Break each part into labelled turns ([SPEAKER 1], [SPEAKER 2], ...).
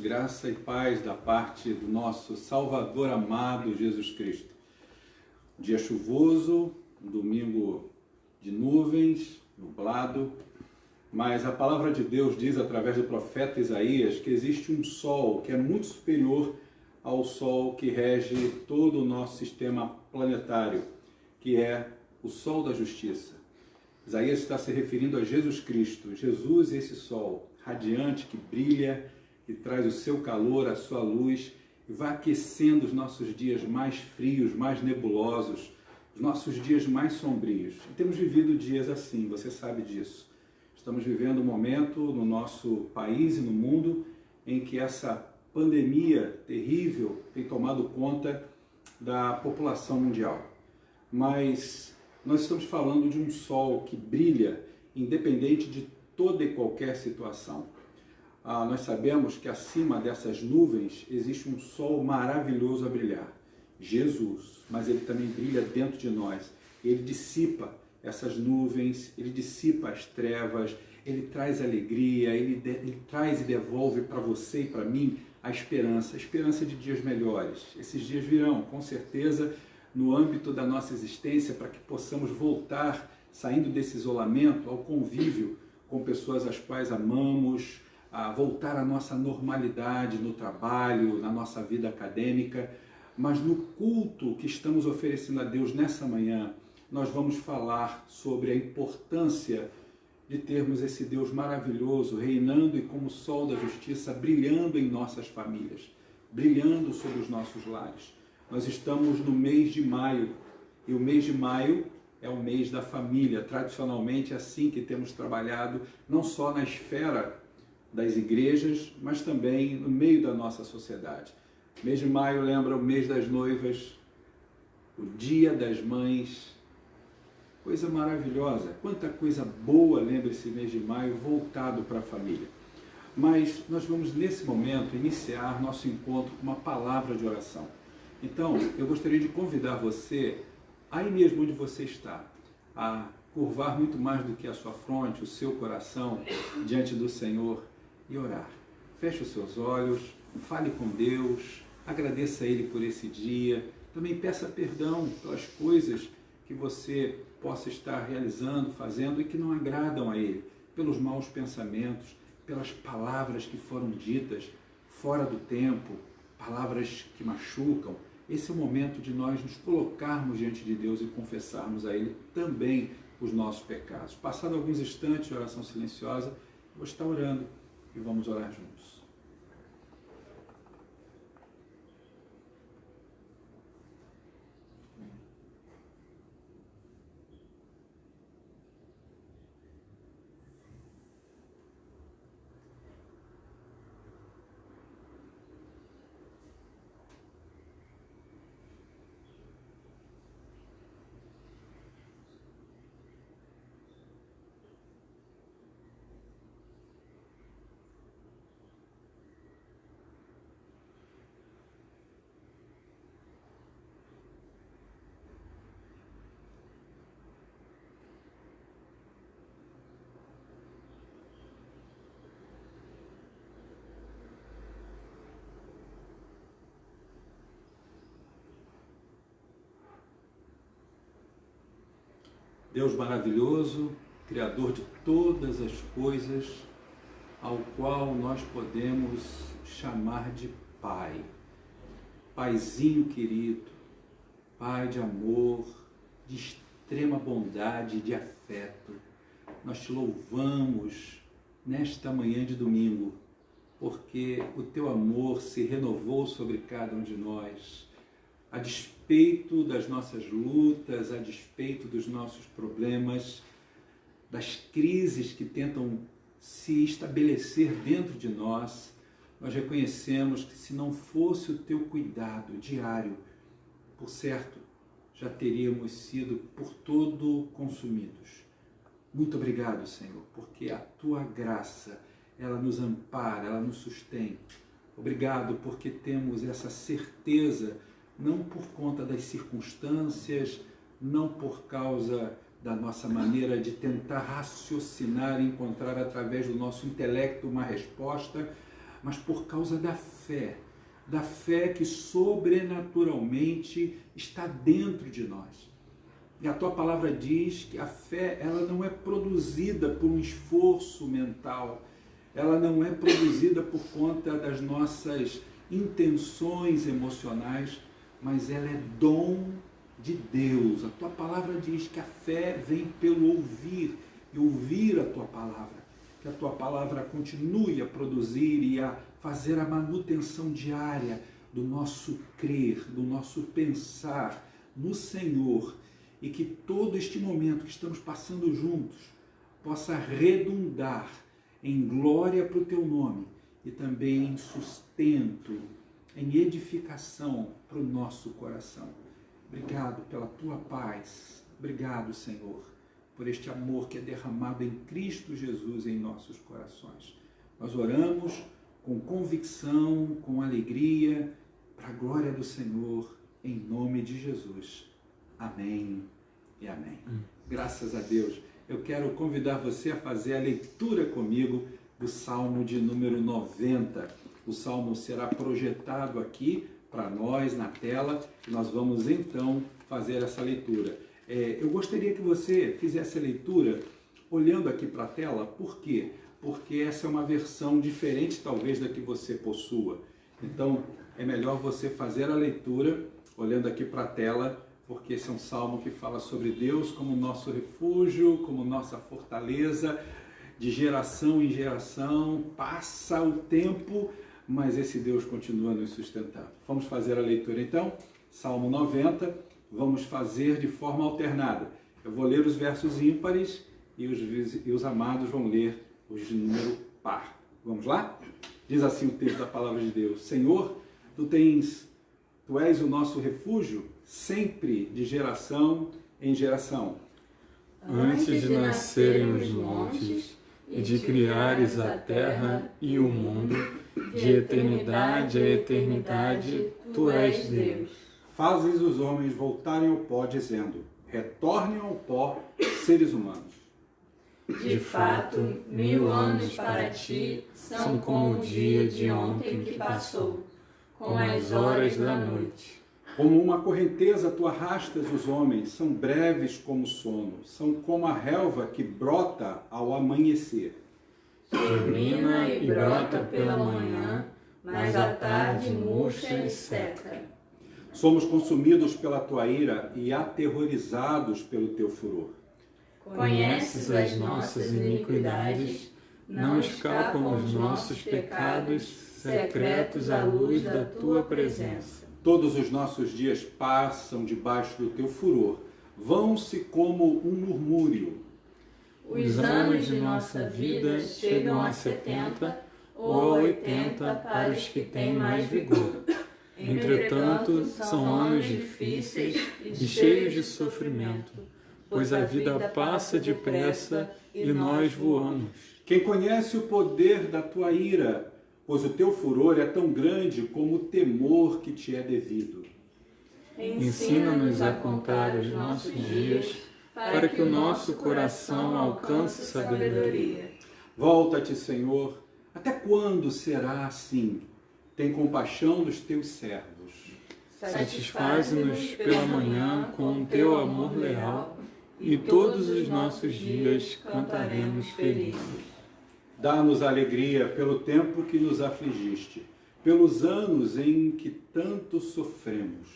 [SPEAKER 1] graça e paz da parte do nosso Salvador amado Jesus Cristo. Dia chuvoso, um domingo de nuvens, nublado, mas a palavra de Deus diz através do profeta Isaías que existe um sol que é muito superior ao sol que rege todo o nosso sistema planetário, que é o sol da justiça. Isaías está se referindo a Jesus Cristo. Jesus é esse sol radiante que brilha, que traz o seu calor, a sua luz e vai aquecendo os nossos dias mais frios, mais nebulosos, os nossos dias mais sombrios. E temos vivido dias assim, você sabe disso. Estamos vivendo um momento no nosso país e no mundo em que essa pandemia terrível tem tomado conta da população mundial. Mas nós estamos falando de um sol que brilha independente de toda e qualquer situação. Nós sabemos que acima dessas nuvens existe um sol maravilhoso a brilhar, Jesus, mas ele também brilha dentro de nós. Ele dissipa essas nuvens, ele dissipa as trevas, ele traz alegria, ele traz e devolve para você e para mim a esperança de dias melhores. Esses dias virão, com certeza, no âmbito da nossa existência, para que possamos voltar, saindo desse isolamento, ao convívio com pessoas às quais amamos, a voltar à nossa normalidade no trabalho, na nossa vida acadêmica. Mas no culto que estamos oferecendo a Deus nessa manhã, nós vamos falar sobre a importância de termos esse Deus maravilhoso reinando e como sol da justiça brilhando em nossas famílias, brilhando sobre os nossos lares. Nós estamos no mês de maio e o mês de maio é o mês da família. Tradicionalmente é assim que temos trabalhado, não só na esfera das igrejas, mas também no meio da nossa sociedade. O mês de maio lembra o mês das noivas, o dia das mães, coisa maravilhosa, quanta coisa boa lembra esse mês de maio voltado para a família. Mas nós vamos nesse momento iniciar nosso encontro com uma palavra de oração. Então, eu gostaria de convidar você, aí mesmo onde você está, a curvar muito mais do que a sua fronte, o seu coração, diante do Senhor e orar. Feche os seus olhos, fale com Deus, agradeça a Ele por esse dia, também peça perdão pelas coisas que você possa estar realizando, fazendo e que não agradam a Ele, pelos maus pensamentos, pelas palavras que foram ditas fora do tempo, palavras que machucam. Esse é o momento de nós nos colocarmos diante de Deus e confessarmos a Ele também os nossos pecados. Passado alguns instantes de oração silenciosa, eu vou estar orando e vamos orar juntos. Deus maravilhoso, Criador de todas as coisas, ao qual nós podemos chamar de Pai. Paizinho querido, Pai de amor, de extrema bondade, de afeto. Nós te louvamos nesta manhã de domingo, porque o teu amor se renovou sobre cada um de nós, a despeito das nossas lutas, a despeito dos nossos problemas, das crises que tentam se estabelecer dentro de nós, nós reconhecemos que se não fosse o teu cuidado diário, por certo, já teríamos sido por todo consumidos. Muito obrigado, Senhor, porque a tua graça, ela nos ampara, ela nos sustém. Obrigado porque temos essa certeza, não por conta das circunstâncias, não por causa da nossa maneira de tentar raciocinar e encontrar através do nosso intelecto uma resposta, mas por causa da fé que sobrenaturalmente está dentro de nós. E a tua palavra diz que a fé, ela não é produzida por um esforço mental, ela não é produzida por conta das nossas intenções emocionais, mas ela é dom de Deus. A tua palavra diz que a fé vem pelo ouvir, e ouvir a tua palavra. Que a tua palavra continue a produzir e a fazer a manutenção diária do nosso crer, do nosso pensar no Senhor, e que todo este momento que estamos passando juntos possa redundar em glória para o teu nome e também em sustento, em edificação para o nosso coração. Obrigado pela tua paz. Obrigado, Senhor, por este amor que é derramado em Cristo Jesus em nossos corações. Nós oramos com convicção, com alegria, para a glória do Senhor, em nome de Jesus. Amém e amém. Graças a Deus. Eu quero convidar você a fazer a leitura comigo do Salmo de número 90. O Salmo será projetado aqui para nós na tela e nós vamos então fazer essa leitura. Eu gostaria que você fizesse a leitura olhando aqui para a tela. Por quê? Porque essa é uma versão diferente talvez da que você possua. Então é melhor você fazer a leitura olhando aqui para a tela, porque esse é um salmo que fala sobre Deus como nosso refúgio, como nossa fortaleza, de geração em geração, passa o tempo, mas esse Deus continua nos sustentando. Vamos fazer a leitura então, Salmo 90, vamos fazer de forma alternada. Eu vou ler os versos ímpares e os amados vão ler os de número par. Vamos lá? Diz assim o texto da palavra de Deus: Senhor, Tu és o nosso refúgio, sempre de geração em geração.
[SPEAKER 2] Antes de nascerem os montes e de criares a terra e o mundo, de eternidade a eternidade, Tu és Deus.
[SPEAKER 1] Fazes os homens voltarem ao pó, dizendo: retornem ao pó, seres humanos.
[SPEAKER 2] De fato, 1000 anos para Ti são como o dia de ontem que passou, como as horas da noite.
[SPEAKER 1] Como uma correnteza tu arrastas os homens, são breves como o sono, são como a relva que brota ao amanhecer.
[SPEAKER 2] Germina e brota pela manhã, mas à tarde murcha e seca.
[SPEAKER 1] Somos consumidos pela tua ira e aterrorizados pelo teu furor.
[SPEAKER 2] Conheces as nossas iniquidades, não escapam os nossos pecados secretos à luz da Tua presença.
[SPEAKER 1] Todos os nossos dias passam debaixo do teu furor, vão-se como um murmúrio.
[SPEAKER 2] Os anos de nossa vida chegam a 70 ou a 80 para os que têm mais vigor. Entretanto, são anos difíceis e cheios de sofrimento, pois a vida passa depressa e nós voamos.
[SPEAKER 1] Quem conhece o poder da tua ira, pois o teu furor é tão grande como o temor que te é devido.
[SPEAKER 2] Ensina-nos a contar os nossos dias, para que o nosso coração alcance sabedoria.
[SPEAKER 1] Volta-te, Senhor, até quando será assim? Tem compaixão dos teus servos.
[SPEAKER 2] Satisfaz-nos pela manhã com o teu amor leal, e todos os nossos dias cantaremos felizes.
[SPEAKER 1] Dá-nos alegria pelo tempo que nos afligiste, pelos anos em que tanto sofremos.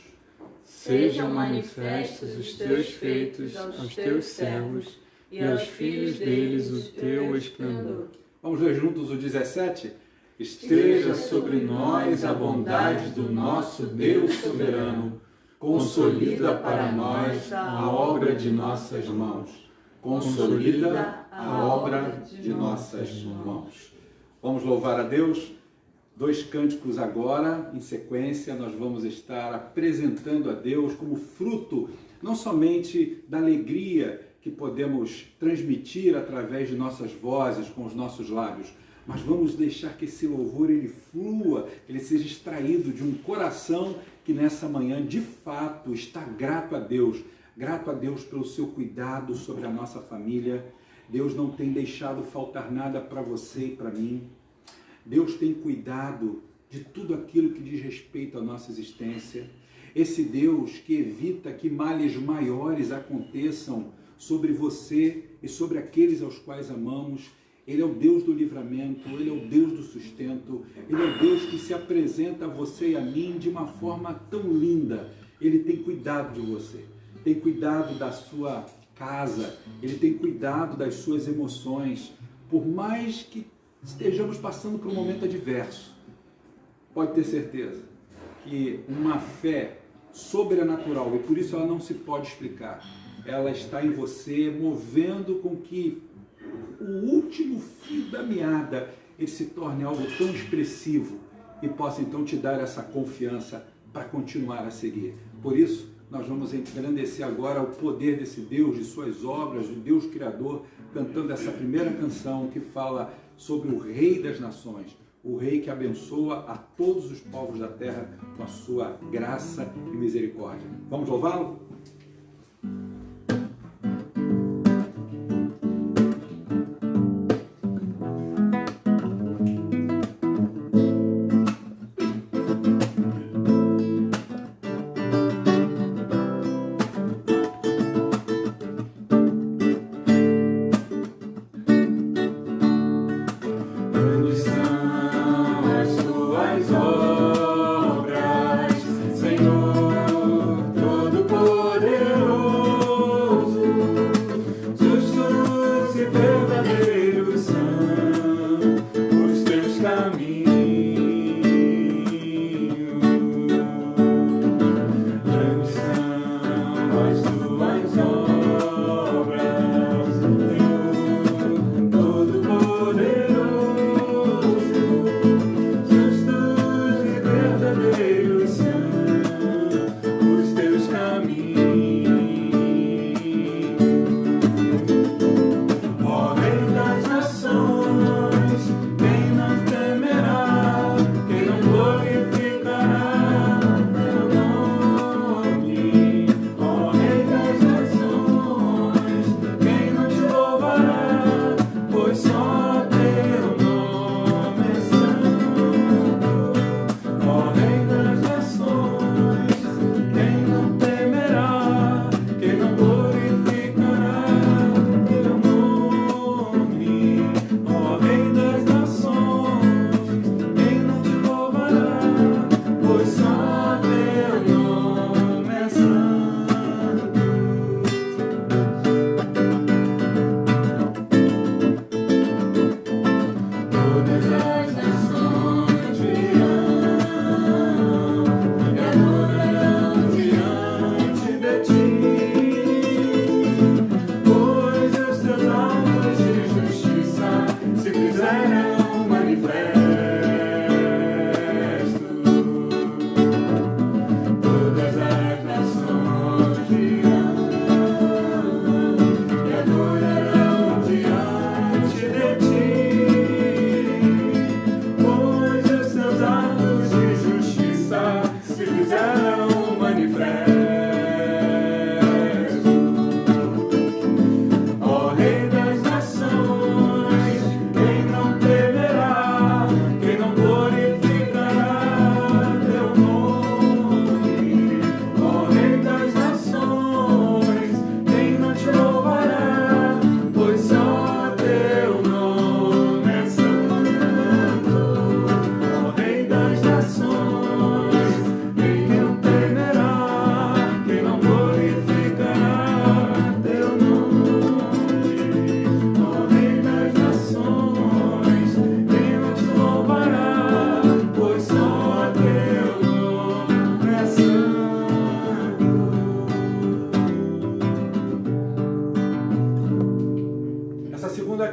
[SPEAKER 2] Sejam manifestos os teus feitos aos teus servos e aos filhos deles o teu esplendor.
[SPEAKER 1] Vamos ler juntos o 17? Esteja sobre nós a bondade do nosso Deus soberano. Consolida para nós a obra de nossas mãos. Consolida a obra de nossas mãos. Vamos louvar a Deus. 2 cânticos agora, em sequência, nós vamos estar apresentando a Deus como fruto, não somente da alegria que podemos transmitir através de nossas vozes, com os nossos lábios, mas vamos deixar que esse louvor ele flua, ele seja extraído de um coração que nessa manhã, de fato, está grato a Deus pelo seu cuidado sobre a nossa família. Deus não tem deixado faltar nada para você e para mim. Deus tem cuidado de tudo aquilo que diz respeito à nossa existência. Esse Deus que evita que males maiores aconteçam sobre você e sobre aqueles aos quais amamos. Ele é o Deus do livramento, Ele é o Deus do sustento, Ele é o Deus que se apresenta a você e a mim de uma forma tão linda. Ele tem cuidado de você, tem cuidado da sua casa, Ele tem cuidado das suas emoções. Por mais que estejamos passando por um momento adverso, pode ter certeza que uma fé sobrenatural, e por isso ela não se pode explicar, ela está em você, movendo com que o último fio da meada ele se torne algo tão expressivo e possa então te dar essa confiança para continuar a seguir. Por isso, nós vamos engrandecer agora o poder desse Deus, de suas obras, do Deus Criador, cantando essa primeira canção que fala sobre o Rei das Nações, o Rei que abençoa a todos os povos da terra com a sua graça e misericórdia. Vamos louvá-lo?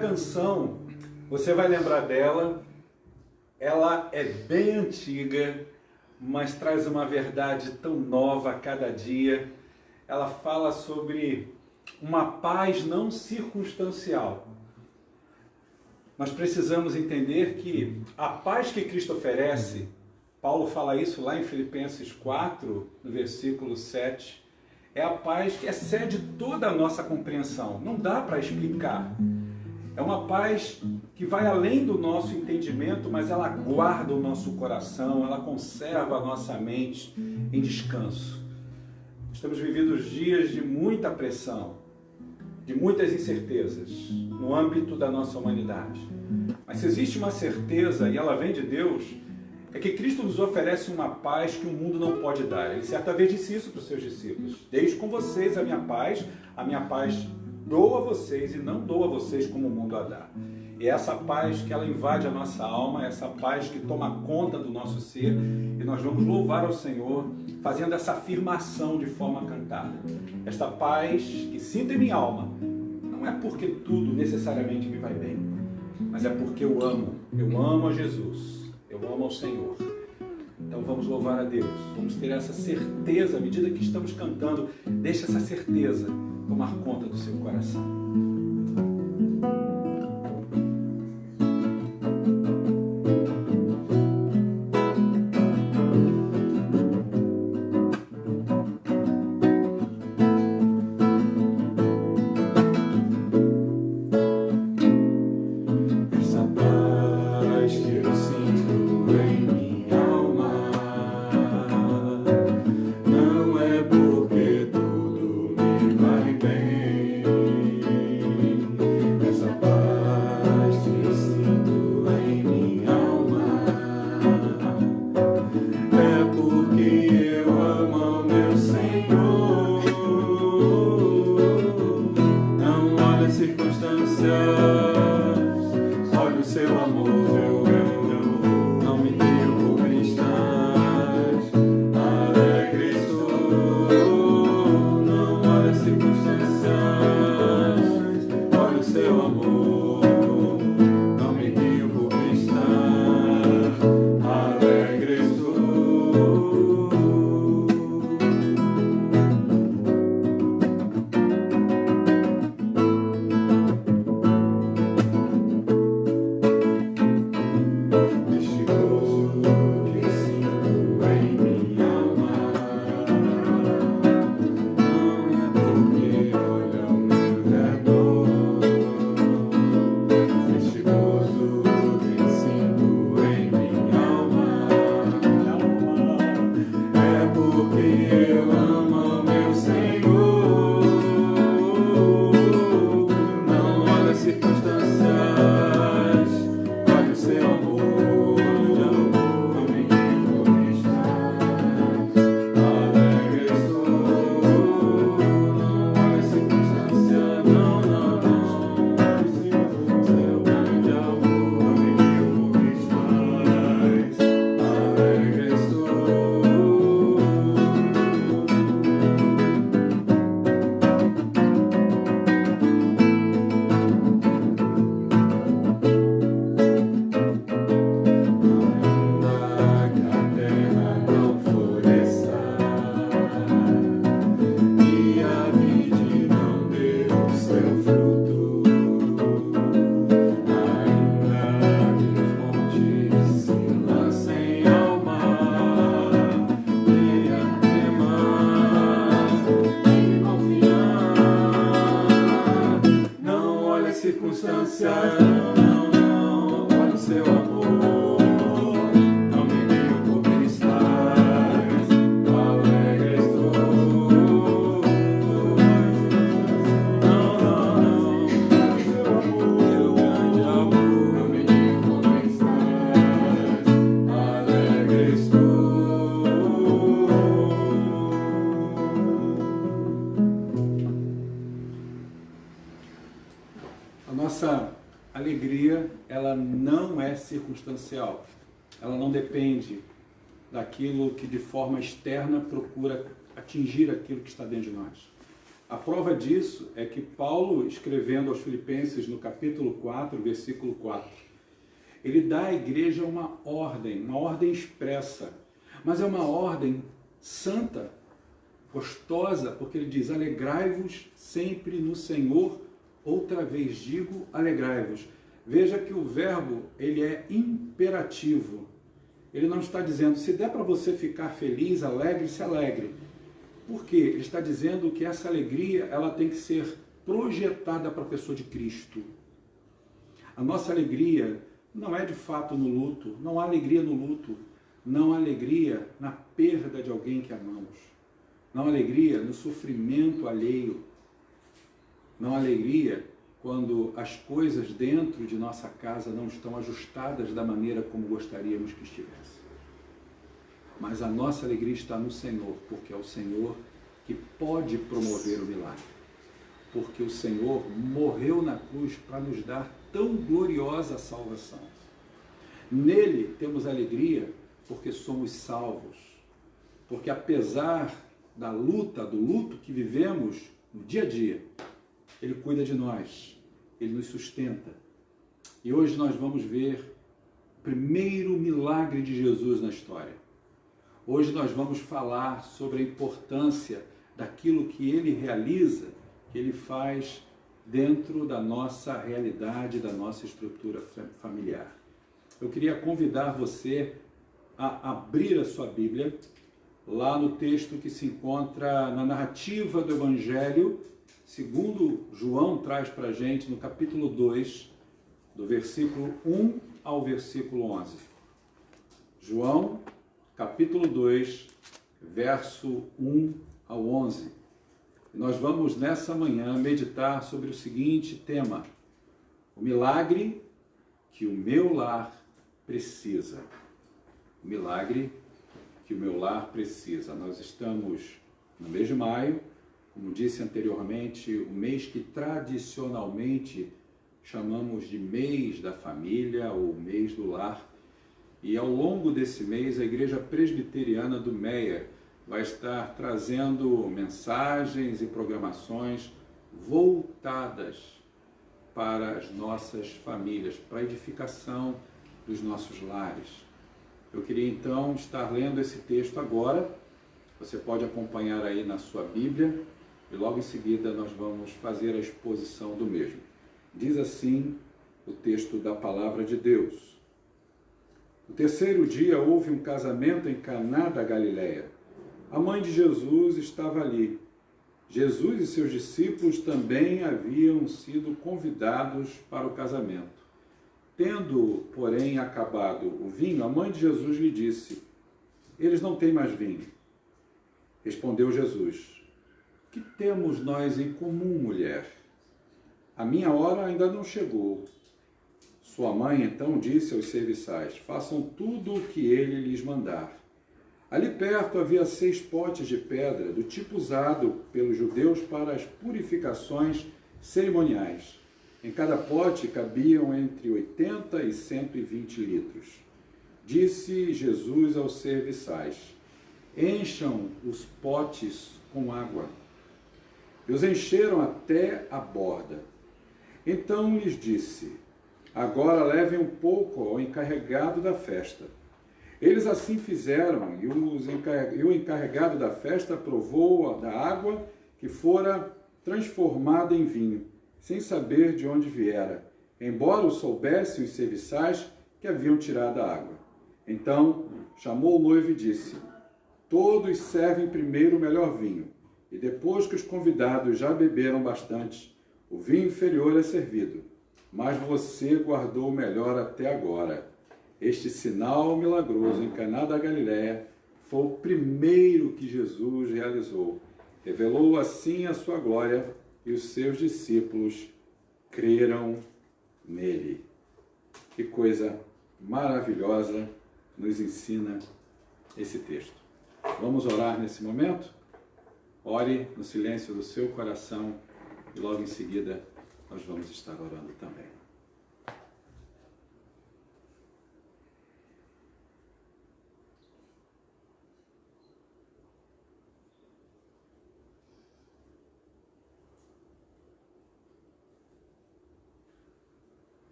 [SPEAKER 1] Canção, você vai lembrar dela, ela é bem antiga, mas traz uma verdade tão nova a cada dia. Ela fala sobre uma paz não circunstancial. Nós precisamos entender que a paz que Cristo oferece, Paulo fala isso lá em Filipenses 4, no versículo 7, é a paz que excede toda a nossa compreensão. Não dá para explicar. É uma paz que vai além do nosso entendimento, mas ela guarda o nosso coração, ela conserva a nossa mente em descanso. Estamos vivendo dias de muita pressão, de muitas incertezas no âmbito da nossa humanidade. Mas se existe uma certeza, e ela vem de Deus, é que Cristo nos oferece uma paz que o mundo não pode dar. Ele certa vez disse isso para os seus discípulos: deixo com vocês a minha paz dou a vocês e não dou a vocês como o mundo a dá. E essa paz que ela invade a nossa alma, essa paz que toma conta do nosso ser, e nós vamos louvar ao Senhor fazendo essa afirmação de forma cantada. Esta paz que sinto em minha alma, não é porque tudo necessariamente me vai bem, mas é porque eu amo a Jesus, eu amo ao Senhor. Então vamos louvar a Deus, vamos ter essa certeza, à medida que estamos cantando, deixa essa certeza tomar conta do seu coração. Alegria, ela não é circunstancial, ela não depende daquilo que de forma externa procura atingir aquilo que está dentro de nós. A prova disso é que Paulo, escrevendo aos Filipenses no capítulo 4, versículo 4, ele dá à igreja uma ordem expressa, mas é uma ordem santa, gostosa, porque ele diz: alegrai-vos sempre no Senhor. Outra vez digo, alegrai-vos. Veja que o verbo, ele é imperativo. Ele não está dizendo, se der para você ficar feliz, alegre, se alegre. Por quê? Ele está dizendo que essa alegria, ela tem que ser projetada para a pessoa de Cristo. A nossa alegria não é de fato no luto, não há alegria no luto, não há alegria na perda de alguém que amamos, não há alegria no sofrimento alheio, não há alegria quando as coisas dentro de nossa casa não estão ajustadas da maneira como gostaríamos que estivesse. Mas a nossa alegria está no Senhor, porque é o Senhor que pode promover o milagre. Porque o Senhor morreu na cruz para nos dar tão gloriosa salvação. Nele temos alegria porque somos salvos. Porque apesar da luta, do luto que vivemos no dia a dia, Ele cuida de nós, Ele nos sustenta. E hoje nós vamos ver o primeiro milagre de Jesus na história. Hoje nós vamos falar sobre a importância daquilo que Ele realiza, que Ele faz dentro da nossa realidade, da nossa estrutura familiar. Eu queria convidar você a abrir a sua Bíblia, lá no texto que se encontra na narrativa do Evangelho, segundo João traz para a gente, no capítulo 2, do versículo 1 ao versículo 11. João, capítulo 2, verso 1 ao 11. E nós vamos nessa manhã meditar sobre o seguinte tema: o milagre que o meu lar precisa. O milagre que o meu lar precisa. Nós estamos no mês de maio, como disse anteriormente, o mês que tradicionalmente chamamos de mês da família ou mês do lar. E ao longo desse mês, a Igreja Presbiteriana do Meia vai estar trazendo mensagens e programações voltadas para as nossas famílias, para a edificação dos nossos lares. Eu queria então estar lendo esse texto agora. Você pode acompanhar aí na sua Bíblia e logo em seguida nós vamos fazer a exposição do mesmo. Diz assim o texto da Palavra de Deus. No terceiro dia houve um casamento em Caná da Galileia. A mãe de Jesus estava ali. Jesus e seus discípulos também haviam sido convidados para o casamento. Tendo, porém, acabado o vinho, a mãe de Jesus lhe disse: eles não têm mais vinho. Respondeu Jesus: que temos nós em comum, mulher? A minha hora ainda não chegou. Sua mãe então disse aos serviçais: façam tudo o que ele lhes mandar. Ali perto havia 6 potes de pedra, do tipo usado pelos judeus para as purificações cerimoniais. Em cada pote cabiam entre 80 e 120 litros. Disse Jesus aos serviçais: encham os potes com água. E os encheram até a borda. Então lhes disse: agora levem um pouco ao encarregado da festa. Eles assim fizeram, e o encarregado da festa provou da água que fora transformada em vinho, sem saber de onde viera, embora o soubessem os serviçais que haviam tirado a água. Então chamou o noivo e disse: todos servem primeiro o melhor vinho, e depois que os convidados já beberam bastante, o vinho inferior é servido. Mas você guardou o melhor até agora. Este sinal milagroso em Caná da Galileia foi o primeiro que Jesus realizou. Revelou assim a sua glória, e os seus discípulos creram nele. Que coisa maravilhosa nos ensina esse texto. Vamos orar nesse momento? Ore no silêncio do seu coração e logo em seguida nós vamos estar orando também.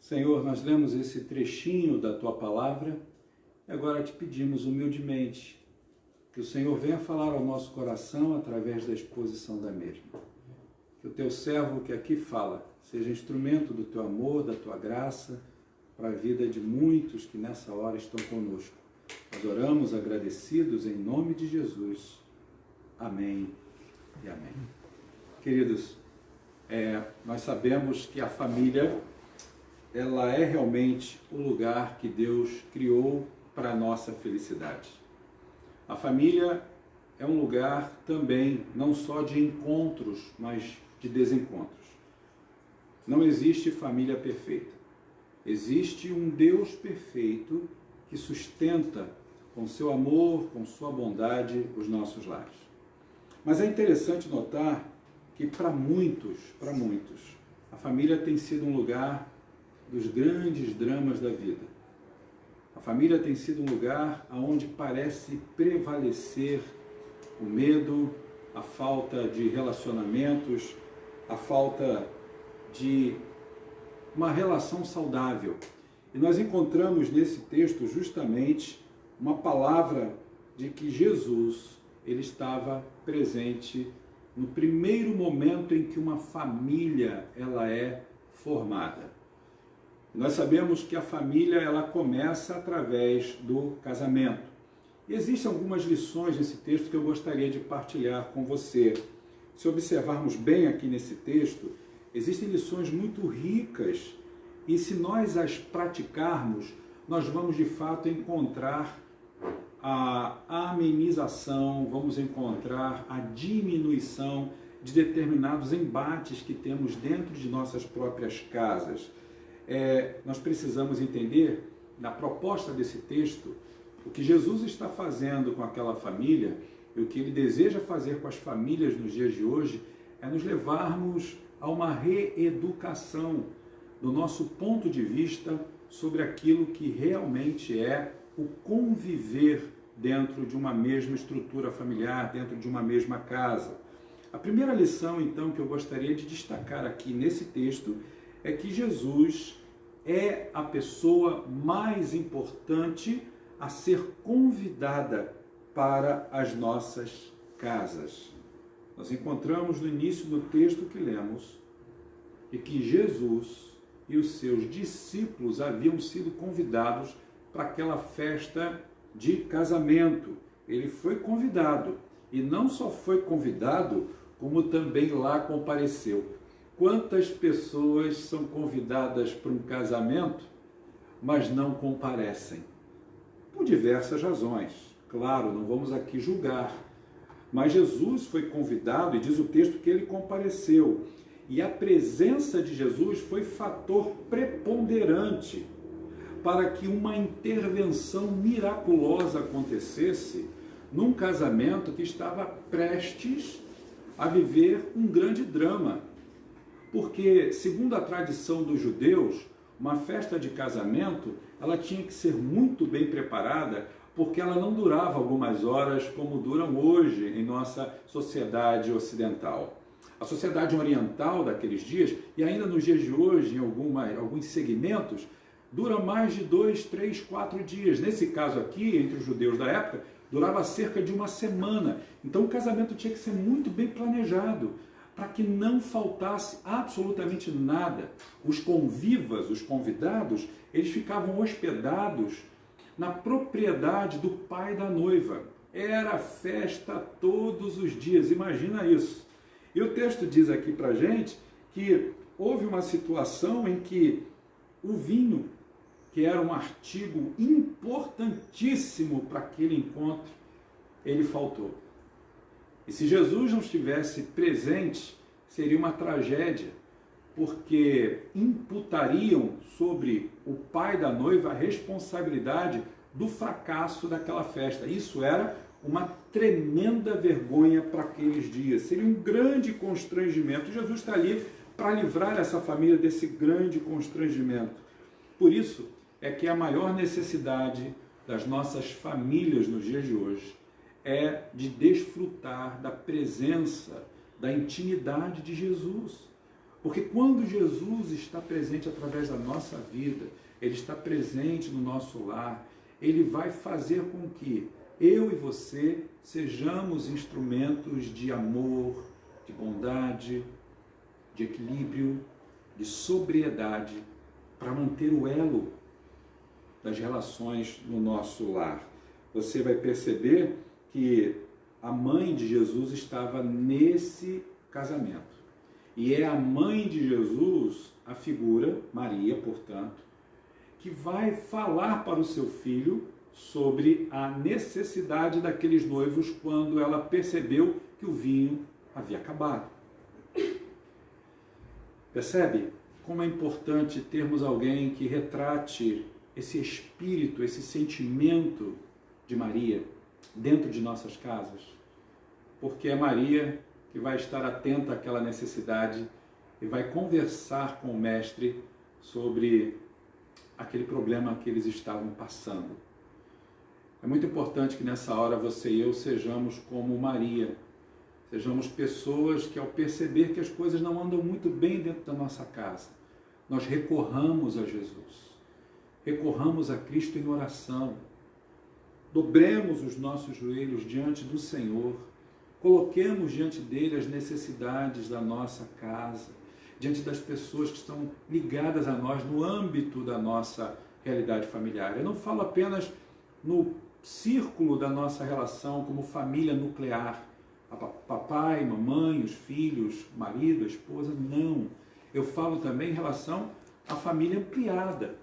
[SPEAKER 1] Senhor, nós lemos esse trechinho da Tua Palavra e agora te pedimos humildemente que o Senhor venha falar ao nosso coração através da exposição da mesma. Que o Teu servo que aqui fala seja instrumento do Teu amor, da Tua graça, para a vida de muitos que nessa hora estão conosco. Adoramos, agradecidos, em nome de Jesus. Amém e amém. Queridos, nós sabemos que a família, ela é realmente o lugar que Deus criou para a nossa felicidade. A família é um lugar também, não só de encontros, mas de desencontros. Não existe família perfeita. Existe um Deus perfeito que sustenta com seu amor, com sua bondade, os nossos lares. Mas é interessante notar que para muitos, a família tem sido um lugar dos grandes dramas da vida. A família tem sido um lugar onde parece prevalecer o medo, a falta de relacionamentos, a falta de uma relação saudável. E nós encontramos nesse texto justamente uma palavra de que Jesus, ele estava presente no primeiro momento em que uma família ela é formada. Nós sabemos que a família ela começa através do casamento. E existem algumas lições nesse texto que eu gostaria de partilhar com você. Se observarmos bem aqui nesse texto, existem lições muito ricas e se nós as praticarmos, nós vamos de fato encontrar a amenização, vamos encontrar a diminuição de determinados embates que temos dentro de nossas próprias casas. Nós precisamos entender, na proposta desse texto, o que Jesus está fazendo com aquela família e o que Ele deseja fazer com as famílias nos dias de hoje é nos levarmos a uma reeducação do nosso ponto de vista sobre aquilo que realmente é o conviver dentro de uma mesma estrutura familiar, dentro de uma mesma casa. A primeira lição, então, que eu gostaria de destacar aqui nesse texto é que Jesus é a pessoa mais importante a ser convidada para as nossas casas. Nós encontramos no início do texto que lemos e que Jesus e os seus discípulos haviam sido convidados para aquela festa de casamento. Ele foi convidado e não só foi convidado, como também lá compareceu. Quantas pessoas são convidadas para um casamento, mas não comparecem? Por diversas razões. Claro, não vamos aqui julgar. Mas Jesus foi convidado e diz o texto que ele compareceu. E a presença de Jesus foi fator preponderante para que uma intervenção miraculosa acontecesse num casamento que estava prestes a viver um grande drama. Porque, segundo a tradição dos judeus, uma festa de casamento, ela tinha que ser muito bem preparada, porque ela não durava algumas horas como duram hoje em nossa sociedade ocidental. A sociedade oriental daqueles dias, e ainda nos dias de hoje, em alguns segmentos, dura mais de 2, 3, 4 dias. Nesse caso aqui, entre os judeus da época, durava cerca de uma semana. Então o casamento tinha que ser muito bem planejado, para que não faltasse absolutamente nada. Os convivas, os convidados, eles ficavam hospedados na propriedade do pai da noiva. Era festa todos os dias, imagina isso. E o texto diz aqui para a gente que houve uma situação em que o vinho, que era um artigo importantíssimo para aquele encontro, ele faltou. E se Jesus não estivesse presente, seria uma tragédia, porque imputariam sobre o pai da noiva a responsabilidade do fracasso daquela festa. Isso era uma tremenda vergonha para aqueles dias. Seria um grande constrangimento. Jesus está ali para livrar essa família desse grande constrangimento. Por isso é que a maior necessidade das nossas famílias nos dias de hoje é de desfrutar da presença, da intimidade de Jesus. Porque quando Jesus está presente através da nossa vida, Ele está presente no nosso lar, Ele vai fazer com que eu e você sejamos instrumentos de amor, de bondade, de equilíbrio, de sobriedade, para manter o elo das relações no nosso lar. Você vai perceber que a mãe de Jesus estava nesse casamento. E é a mãe de Jesus, a figura, Maria, portanto, que vai falar para o seu filho sobre a necessidade daqueles noivos quando ela percebeu que o vinho havia acabado. Percebe como é importante termos alguém que retrate esse espírito, esse sentimento de Maria dentro de nossas casas? Porque é Maria que vai estar atenta àquela necessidade e vai conversar com o Mestre sobre aquele problema que eles estavam passando. É muito importante que nessa hora você e eu sejamos como Maria, sejamos pessoas que ao perceber que as coisas não andam muito bem dentro da nossa casa, nós recorramos a Jesus, recorramos a Cristo em oração, dobremos os nossos joelhos diante do Senhor, coloquemos diante dele as necessidades da nossa casa, diante das pessoas que estão ligadas a nós no âmbito da nossa realidade familiar. Eu não falo apenas no círculo da nossa relação como família nuclear, papai, mamãe, os filhos, marido, a esposa, não. Eu falo também em relação à família ampliada.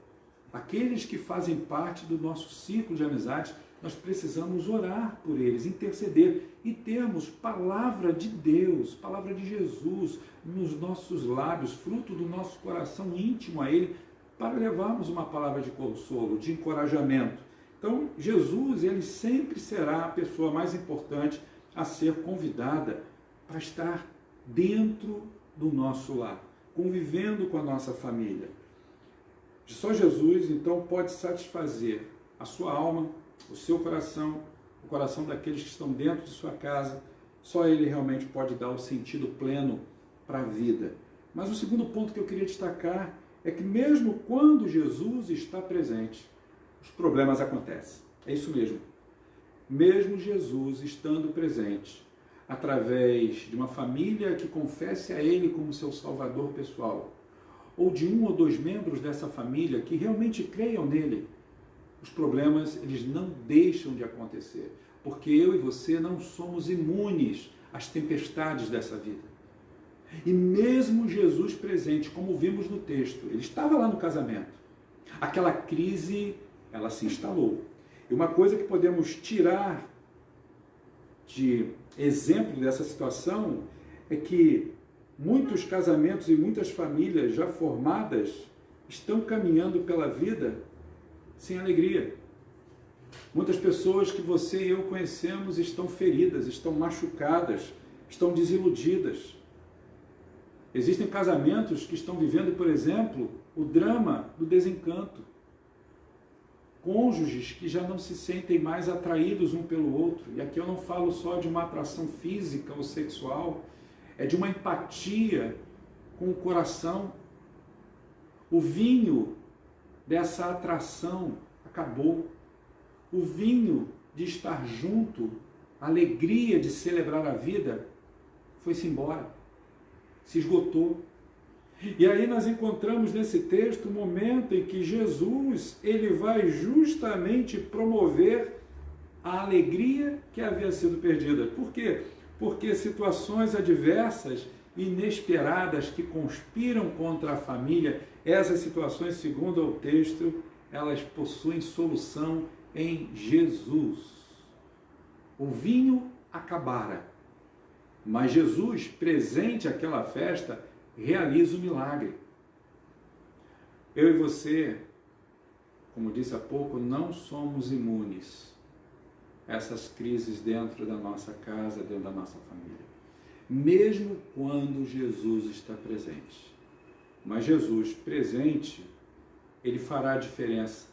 [SPEAKER 1] Aqueles que fazem parte do nosso círculo de amizades, nós precisamos orar por eles, interceder e termos palavra de Deus, palavra de Jesus nos nossos lábios, fruto do nosso coração íntimo a Ele, para levarmos uma palavra de consolo, de encorajamento. Então, Jesus, Ele sempre será a pessoa mais importante a ser convidada para estar dentro do nosso lar, convivendo com a nossa família. Só Jesus, então, pode satisfazer a sua alma, o seu coração, o coração daqueles que estão dentro de sua casa. Só Ele realmente pode dar o sentido pleno para a vida. Mas o segundo ponto que eu queria destacar é que mesmo quando Jesus está presente, os problemas acontecem. É isso mesmo. Mesmo Jesus estando presente, através de uma família que confesse a Ele como seu Salvador pessoal, ou de um ou dois membros dessa família que realmente creiam nele, os problemas eles não deixam de acontecer, porque eu e você não somos imunes às tempestades dessa vida. E mesmo Jesus presente, como vimos no texto, ele estava lá no casamento, aquela crise, ela se instalou. E uma coisa que podemos tirar de exemplo dessa situação é que muitos casamentos e muitas famílias já formadas estão caminhando pela vida sem alegria. Muitas pessoas que você e eu conhecemos estão feridas, estão machucadas, estão desiludidas. Existem casamentos que estão vivendo, por exemplo, o drama do desencanto. Cônjuges que já não se sentem mais atraídos um pelo outro. E aqui eu não falo só de uma atração física ou sexual, é de uma empatia com o coração. O vinho dessa atração acabou. O vinho de estar junto, a alegria de celebrar a vida, foi-se embora, se esgotou. E aí nós encontramos nesse texto o momento em que Jesus ele vai justamente promover a alegria que havia sido perdida. Por quê? Porque situações adversas, inesperadas, que conspiram contra a família, essas situações, segundo o texto, elas possuem solução em Jesus. O vinho acabara, mas Jesus, presente àquela festa, realiza o milagre. Eu e você, como disse há pouco, não somos imunes a essas crises dentro da nossa casa, dentro da nossa família. Mesmo quando Jesus está presente. Mas Jesus presente, ele fará a diferença.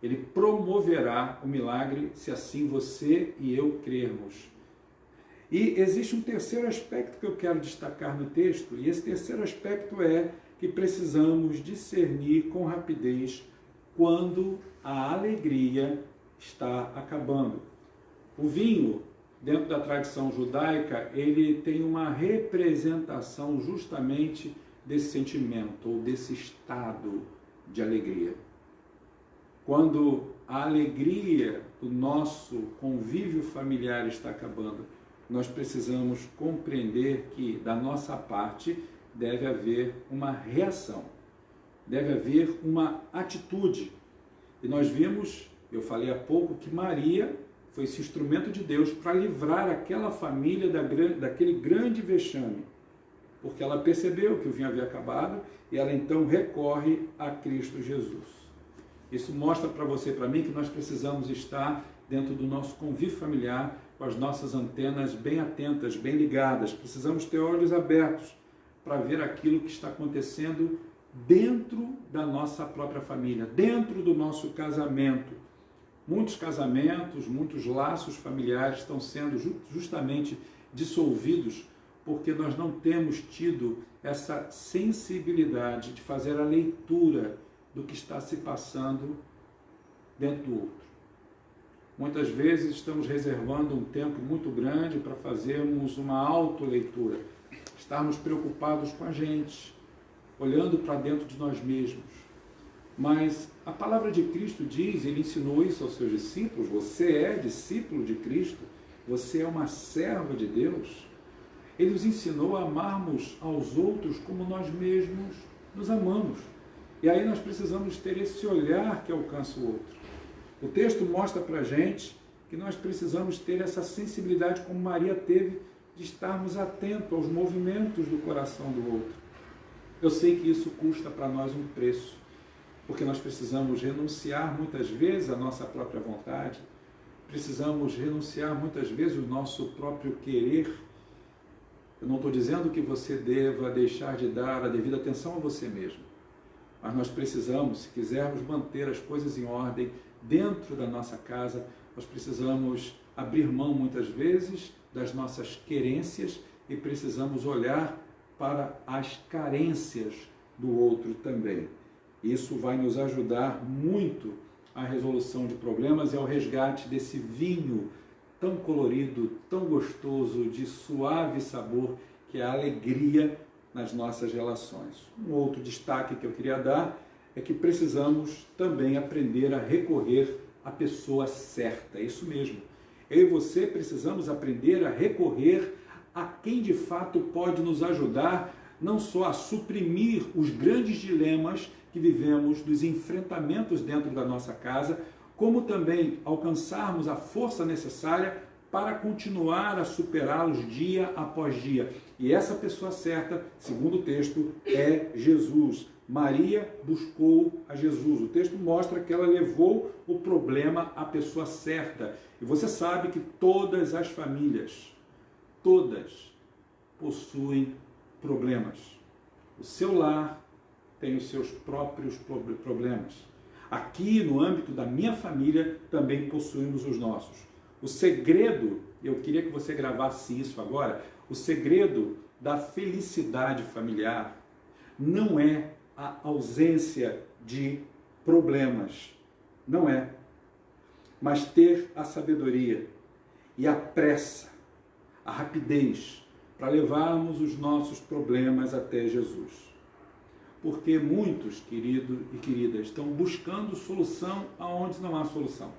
[SPEAKER 1] Ele promoverá o milagre se assim você e eu crermos. E existe um terceiro aspecto que eu quero destacar no texto, e esse terceiro aspecto é que precisamos discernir com rapidez quando a alegria está acabando. O vinho, dentro da tradição judaica, ele tem uma representação justamente desse sentimento ou desse estado de alegria. Quando a alegria do nosso convívio familiar está acabando, nós precisamos compreender que, da nossa parte, deve haver uma reação, deve haver uma atitude. E nós vimos, eu falei há pouco, que Maria foi esse instrumento de Deus para livrar aquela família daquele grande vexame, porque ela percebeu que o vinho havia acabado e ela então recorre a Cristo Jesus. Isso mostra para você e para mim que nós precisamos estar dentro do nosso convívio familiar com as nossas antenas bem atentas, bem ligadas. Precisamos ter olhos abertos para ver aquilo que está acontecendo dentro da nossa própria família, dentro do nosso casamento. Muitos casamentos, muitos laços familiares estão sendo justamente dissolvidos porque nós não temos tido essa sensibilidade de fazer a leitura do que está se passando dentro do outro. Muitas vezes estamos reservando um tempo muito grande para fazermos uma autoleitura, estarmos preocupados com a gente, olhando para dentro de nós mesmos. Mas a palavra de Cristo diz, ele ensinou isso aos seus discípulos, você é discípulo de Cristo, você é uma serva de Deus. Ele nos ensinou a amarmos aos outros como nós mesmos nos amamos. E aí nós precisamos ter esse olhar que alcança o outro. O texto mostra para a gente que nós precisamos ter essa sensibilidade como Maria teve, de estarmos atentos aos movimentos do coração do outro. Eu sei que isso custa para nós um preço, porque nós precisamos renunciar muitas vezes à nossa própria vontade, precisamos renunciar muitas vezes o nosso próprio querer. Eu não estou dizendo que você deva deixar de dar a devida atenção a você mesmo, mas nós precisamos, se quisermos manter as coisas em ordem dentro da nossa casa, nós precisamos abrir mão muitas vezes das nossas querências e precisamos olhar para as carências do outro também. Isso vai nos ajudar muito à resolução de problemas e ao resgate desse vinho tão colorido, tão gostoso, de suave sabor, que é a alegria nas nossas relações. Um outro destaque que eu queria dar é que precisamos também aprender a recorrer à pessoa certa. É isso mesmo. Eu e você precisamos aprender a recorrer a quem de fato pode nos ajudar, não só a suprimir os grandes dilemas que vivemos, dos enfrentamentos dentro da nossa casa, como também alcançarmos a força necessária para continuar a superá-los dia após dia. E essa pessoa certa, segundo o texto, é Jesus. Maria buscou a Jesus. O texto mostra que ela levou o problema à pessoa certa. E você sabe que todas as famílias, todas, possuem problemas. O seu lar tem os seus próprios problemas. Aqui, no âmbito da minha família, também possuímos os nossos. O segredo, eu queria que você gravasse isso agora, o segredo da felicidade familiar não é a ausência de problemas, não é, mas ter a sabedoria e a pressa, a rapidez para levarmos os nossos problemas até Jesus. Porque muitos, queridos e queridas, estão buscando solução aonde não há solução.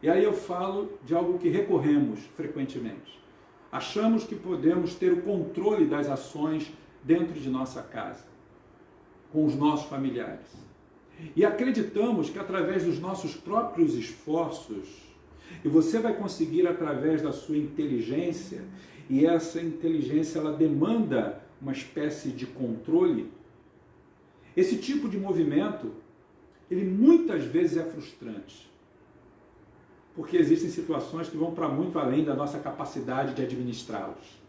[SPEAKER 1] E aí eu falo de algo que recorremos frequentemente. Achamos que podemos ter o controle das ações dentro de nossa casa, com os nossos familiares. E acreditamos que através dos nossos próprios esforços, e você vai conseguir através da sua inteligência, e essa inteligência ela demanda uma espécie de controle. Esse tipo de movimento, ele muitas vezes é frustrante, porque existem situações que vão para muito além da nossa capacidade de administrá-los.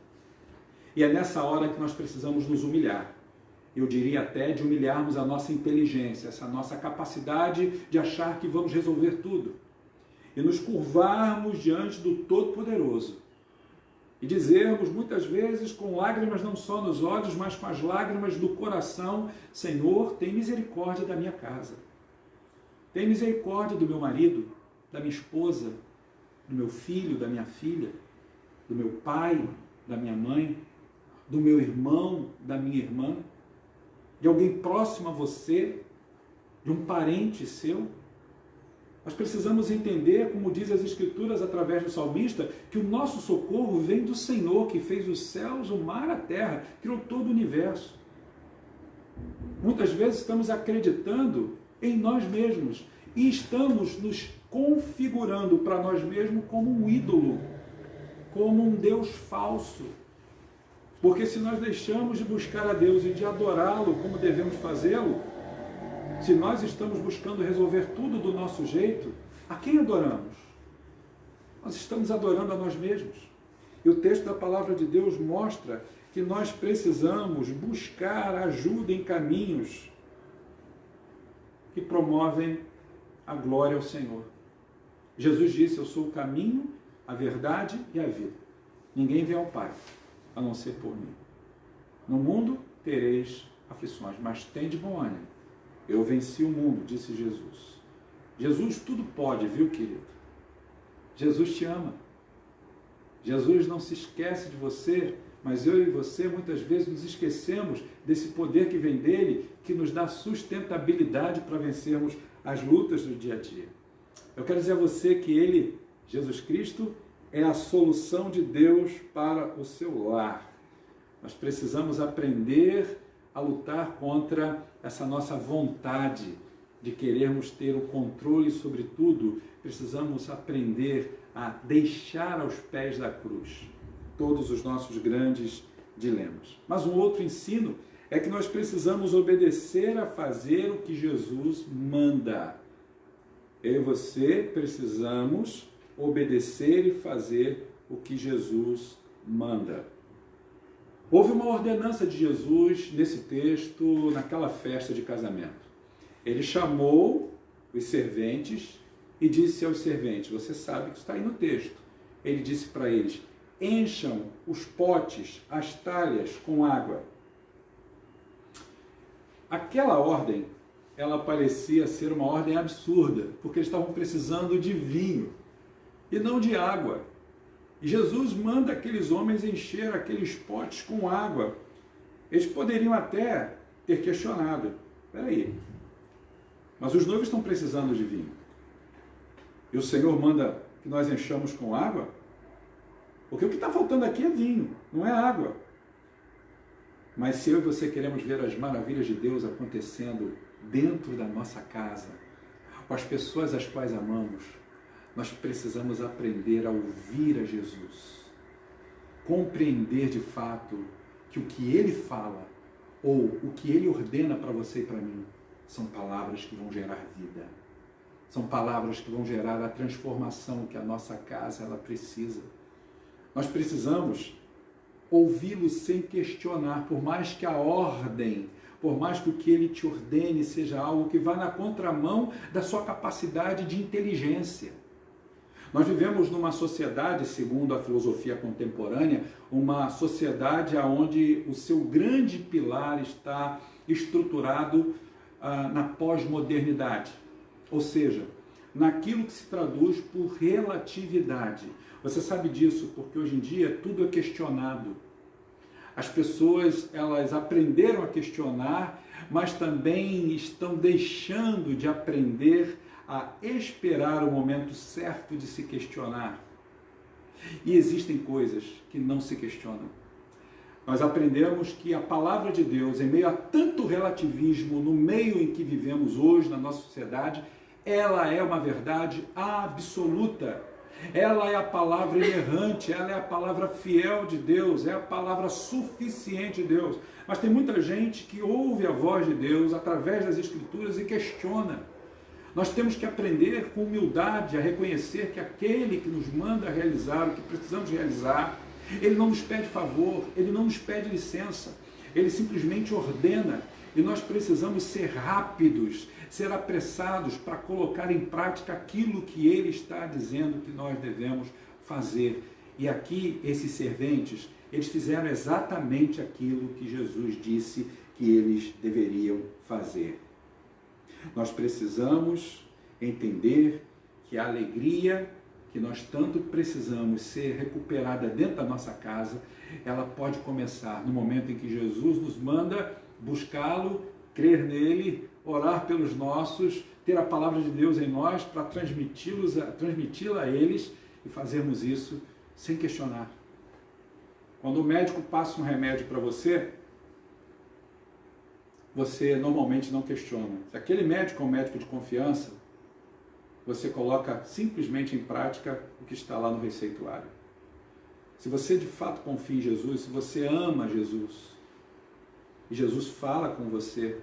[SPEAKER 1] E é nessa hora que nós precisamos nos humilhar. Eu diria até de humilharmos a nossa inteligência, essa nossa capacidade de achar que vamos resolver tudo. E nos curvarmos diante do Todo-Poderoso E dizermos muitas vezes com lágrimas não só nos olhos, mas com as lágrimas do coração: Senhor, tem misericórdia da minha casa. Tem misericórdia do meu marido, da minha esposa, do meu filho, da minha filha, do meu pai, da minha mãe, do meu irmão, da minha irmã, de alguém próximo a você, de um parente seu. Nós precisamos entender, como diz as Escrituras através do salmista, que o nosso socorro vem do Senhor, que fez os céus, o mar, a terra, criou todo o universo. Muitas vezes estamos acreditando em nós mesmos e estamos nos configurando para nós mesmos como um ídolo, como um Deus falso. Porque se nós deixamos de buscar a Deus e de adorá-lo como devemos fazê-lo, se nós estamos buscando resolver tudo do nosso jeito, a quem adoramos? Nós estamos adorando a nós mesmos. E o texto da palavra de Deus mostra que nós precisamos buscar ajuda em caminhos que promovem a glória ao Senhor. Jesus disse: eu sou o caminho, a verdade e a vida. Ninguém vem ao Pai a não ser por mim. No mundo tereis aflições, mas tende bom ânimo. Eu venci o mundo, disse Jesus. Jesus tudo pode, viu, querido? Jesus te ama. Jesus não se esquece de você, mas eu e você muitas vezes nos esquecemos desse poder que vem dele, que nos dá sustentabilidade para vencermos as lutas do dia a dia. Eu quero dizer a você que ele, Jesus Cristo, é a solução de Deus para o seu lar. Nós precisamos aprender a lutar contra essa nossa vontade de querermos ter o controle sobre tudo. Precisamos aprender a deixar aos pés da cruz todos os nossos grandes dilemas. Mas um outro ensino é que nós precisamos obedecer a fazer o que Jesus manda. Eu e você precisamos obedecer e fazer o que Jesus manda. Houve uma ordenança de Jesus nesse texto, naquela festa de casamento. Ele chamou os serventes e disse aos serventes, você sabe que está aí no texto, ele disse para eles: encham os potes, as talhas com água. Aquela ordem, ela parecia ser uma ordem absurda, porque eles estavam precisando de vinho e não de água. E Jesus manda aqueles homens encher aqueles potes com água. Eles poderiam até ter questionado: espera aí, mas os noivos estão precisando de vinho. E o Senhor manda que nós enchamos com água? Porque o que está faltando aqui é vinho, não é água. Mas se eu e você queremos ver as maravilhas de Deus acontecendo dentro da nossa casa, com as pessoas às quais amamos, nós precisamos aprender a ouvir a Jesus, compreender de fato que o que Ele fala, ou o que Ele ordena para você e para mim, são palavras que vão gerar vida, são palavras que vão gerar a transformação que a nossa casa ela precisa. Nós precisamos ouvi-lo sem questionar, por mais que a ordem, por mais que o que Ele te ordene seja algo que vá na contramão da sua capacidade de inteligência. Nós vivemos numa sociedade, segundo a filosofia contemporânea, uma sociedade onde o seu grande pilar está estruturado na pós-modernidade, ou seja, naquilo que se traduz por relatividade. Você sabe disso porque hoje em dia tudo é questionado. As pessoas, elas aprenderam a questionar, mas também estão deixando de aprender a esperar o momento certo de se questionar. E existem coisas que não se questionam. Nós aprendemos que a palavra de Deus, em meio a tanto relativismo, no meio em que vivemos hoje na nossa sociedade, ela é uma verdade absoluta. Ela é a palavra inerrante, ela é a palavra fiel de Deus, é a palavra suficiente de Deus. Mas tem muita gente que ouve a voz de Deus através das Escrituras e questiona. Nós temos que aprender com humildade a reconhecer que aquele que nos manda realizar o que precisamos realizar, ele não nos pede favor, ele não nos pede licença, ele simplesmente ordena. E nós precisamos ser rápidos, ser apressados para colocar em prática aquilo que ele está dizendo que nós devemos fazer. E aqui, esses serventes, eles fizeram exatamente aquilo que Jesus disse que eles deveriam fazer. Nós precisamos entender que a alegria que nós tanto precisamos ser recuperada dentro da nossa casa, ela pode começar no momento em que Jesus nos manda buscá-lo, crer nele, orar pelos nossos, ter a palavra de Deus em nós para transmiti-la a eles e fazermos isso sem questionar. Quando o médico passa um remédio para você, você normalmente não questiona. Se aquele médico é um médico de confiança, você coloca simplesmente em prática o que está lá no receituário. Se você de fato confia em Jesus, se você ama Jesus, e Jesus fala com você,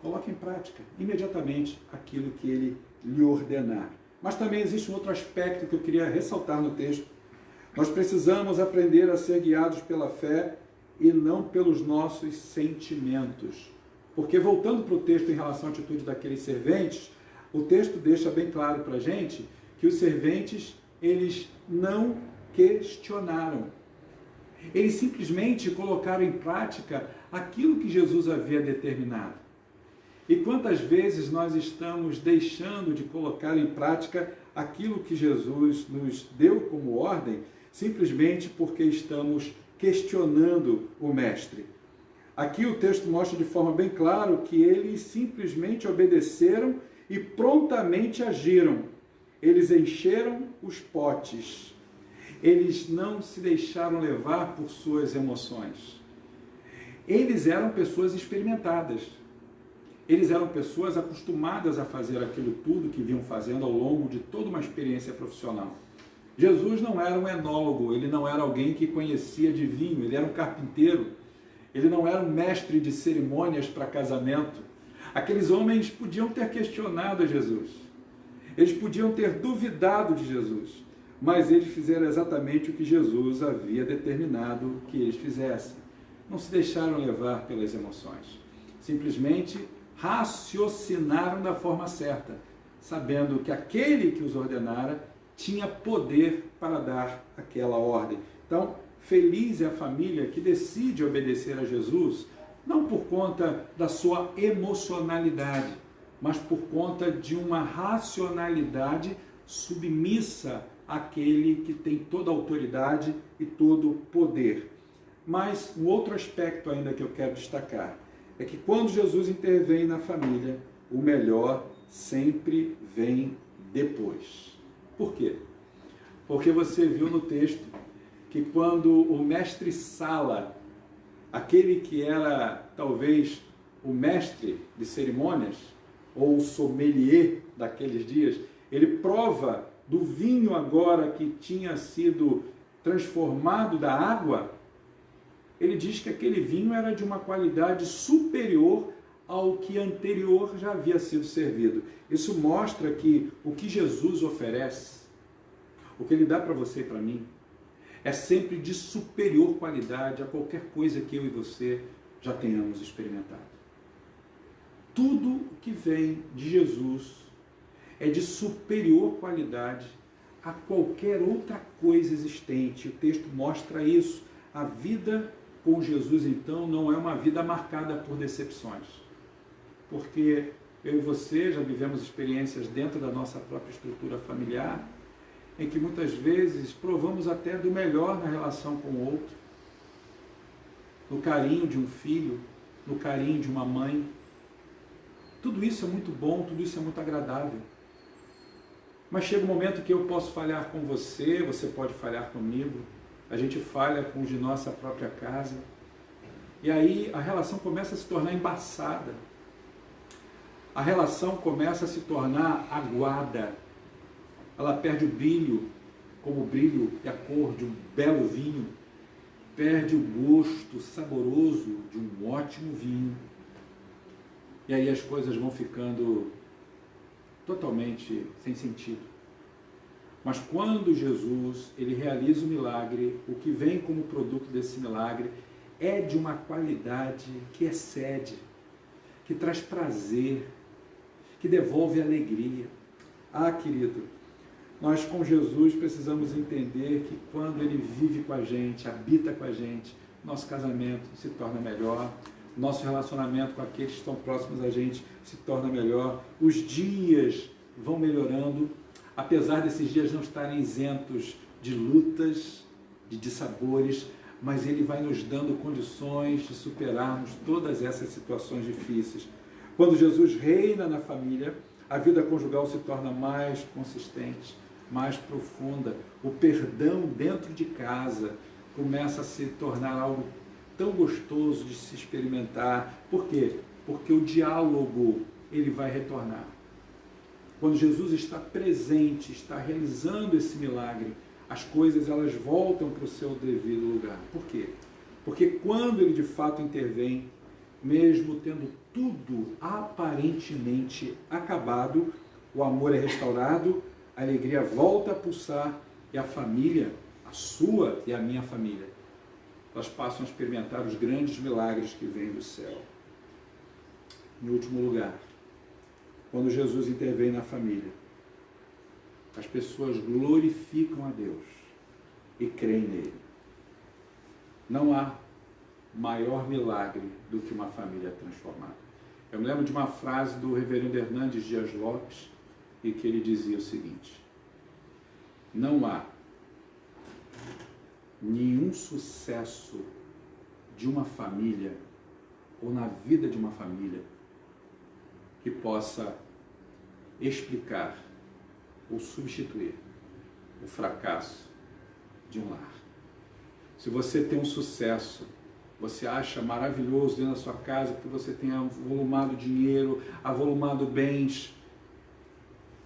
[SPEAKER 1] coloque em prática imediatamente aquilo que ele lhe ordenar. Mas também existe um outro aspecto que eu queria ressaltar no texto. Nós precisamos aprender a ser guiados pela fé e não pelos nossos sentimentos. Porque voltando para o texto em relação à atitude daqueles serventes, o texto deixa bem claro para a gente que os serventes, eles não questionaram. Eles simplesmente colocaram em prática aquilo que Jesus havia determinado. E quantas vezes nós estamos deixando de colocar em prática aquilo que Jesus nos deu como ordem, simplesmente porque estamos questionando o Mestre? Aqui o texto mostra de forma bem clara que eles simplesmente obedeceram e prontamente agiram. Eles encheram os potes. Eles não se deixaram levar por suas emoções. Eles eram pessoas experimentadas. Eles eram pessoas acostumadas a fazer aquilo tudo que vinham fazendo ao longo de toda uma experiência profissional. Jesus não era um enólogo, ele não era alguém que conhecia de vinho, ele era um carpinteiro, ele não era um mestre de cerimônias para casamento. Aqueles homens podiam ter questionado a Jesus, eles podiam ter duvidado de Jesus, mas eles fizeram exatamente o que Jesus havia determinado que eles fizessem. Não se deixaram levar pelas emoções, simplesmente raciocinaram da forma certa, sabendo que aquele que os ordenara tinha poder para dar aquela ordem. Então, feliz é a família que decide obedecer a Jesus, não por conta da sua emocionalidade, mas por conta de uma racionalidade submissa àquele que tem toda a autoridade e todo o poder. Mas um outro aspecto ainda que eu quero destacar é que quando Jesus intervém na família, o melhor sempre vem depois. Por quê? Porque você viu no texto que quando o mestre Sala, aquele que era talvez o mestre de cerimônias, ou o sommelier daqueles dias, ele prova do vinho agora que tinha sido transformado da água, ele diz que aquele vinho era de uma qualidade superior ao que anterior já havia sido servido. Isso mostra que o que Jesus oferece, o que ele dá para você e para mim, é sempre de superior qualidade a qualquer coisa que eu e você já tenhamos experimentado. Tudo que vem de Jesus é de superior qualidade a qualquer outra coisa existente. O texto mostra isso. A vida com Jesus, então, não é uma vida marcada por decepções. Porque eu e você já vivemos experiências dentro da nossa própria estrutura familiar, em que muitas vezes provamos até do melhor na relação com o outro, no carinho de um filho, no carinho de uma mãe. Tudo isso é muito bom, tudo isso é muito agradável. Mas chega um momento que eu posso falhar com você, você pode falhar comigo, a gente falha com os de nossa própria casa, e aí a relação começa a se tornar embaçada, a relação começa a se tornar aguada, ela perde o brilho, como o brilho e a cor de um belo vinho, perde o gosto saboroso de um ótimo vinho, e aí as coisas vão ficando totalmente sem sentido. Mas quando Jesus ele realiza o milagre, o que vem como produto desse milagre é de uma qualidade que excede, que traz prazer, que devolve alegria. Ah, querido, Nós com Jesus precisamos entender que quando Ele vive com a gente, habita com a gente, nosso casamento se torna melhor, nosso relacionamento com aqueles que estão próximos a gente se torna melhor, os dias vão melhorando, apesar desses dias não estarem isentos de lutas, de dissabores, mas Ele vai nos dando condições de superarmos todas essas situações difíceis. Quando Jesus reina na família, a vida conjugal se torna mais consistente, mais profunda. O perdão dentro de casa começa a se tornar algo tão gostoso de se experimentar. Por quê? Porque o diálogo, ele vai retornar. Quando Jesus está presente, está realizando esse milagre, as coisas elas voltam para o seu devido lugar. Por quê? Porque quando Ele de fato intervém, mesmo tendo tudo aparentemente acabado, o amor é restaurado, a alegria volta a pulsar e a família, a sua e a minha família, elas passam a experimentar os grandes milagres que vêm do céu. Em último lugar, quando Jesus intervém na família, as pessoas glorificam a Deus e creem nele. Não há maior milagre do que uma família transformada. Eu me lembro de uma frase do reverendo Hernandes Dias Lopes, e que ele dizia o seguinte: não há nenhum sucesso de uma família ou na vida de uma família que possa explicar ou substituir o fracasso de um lar. Se você tem um sucesso, você acha maravilhoso dentro da sua casa que você tenha avolumado dinheiro, avolumado bens,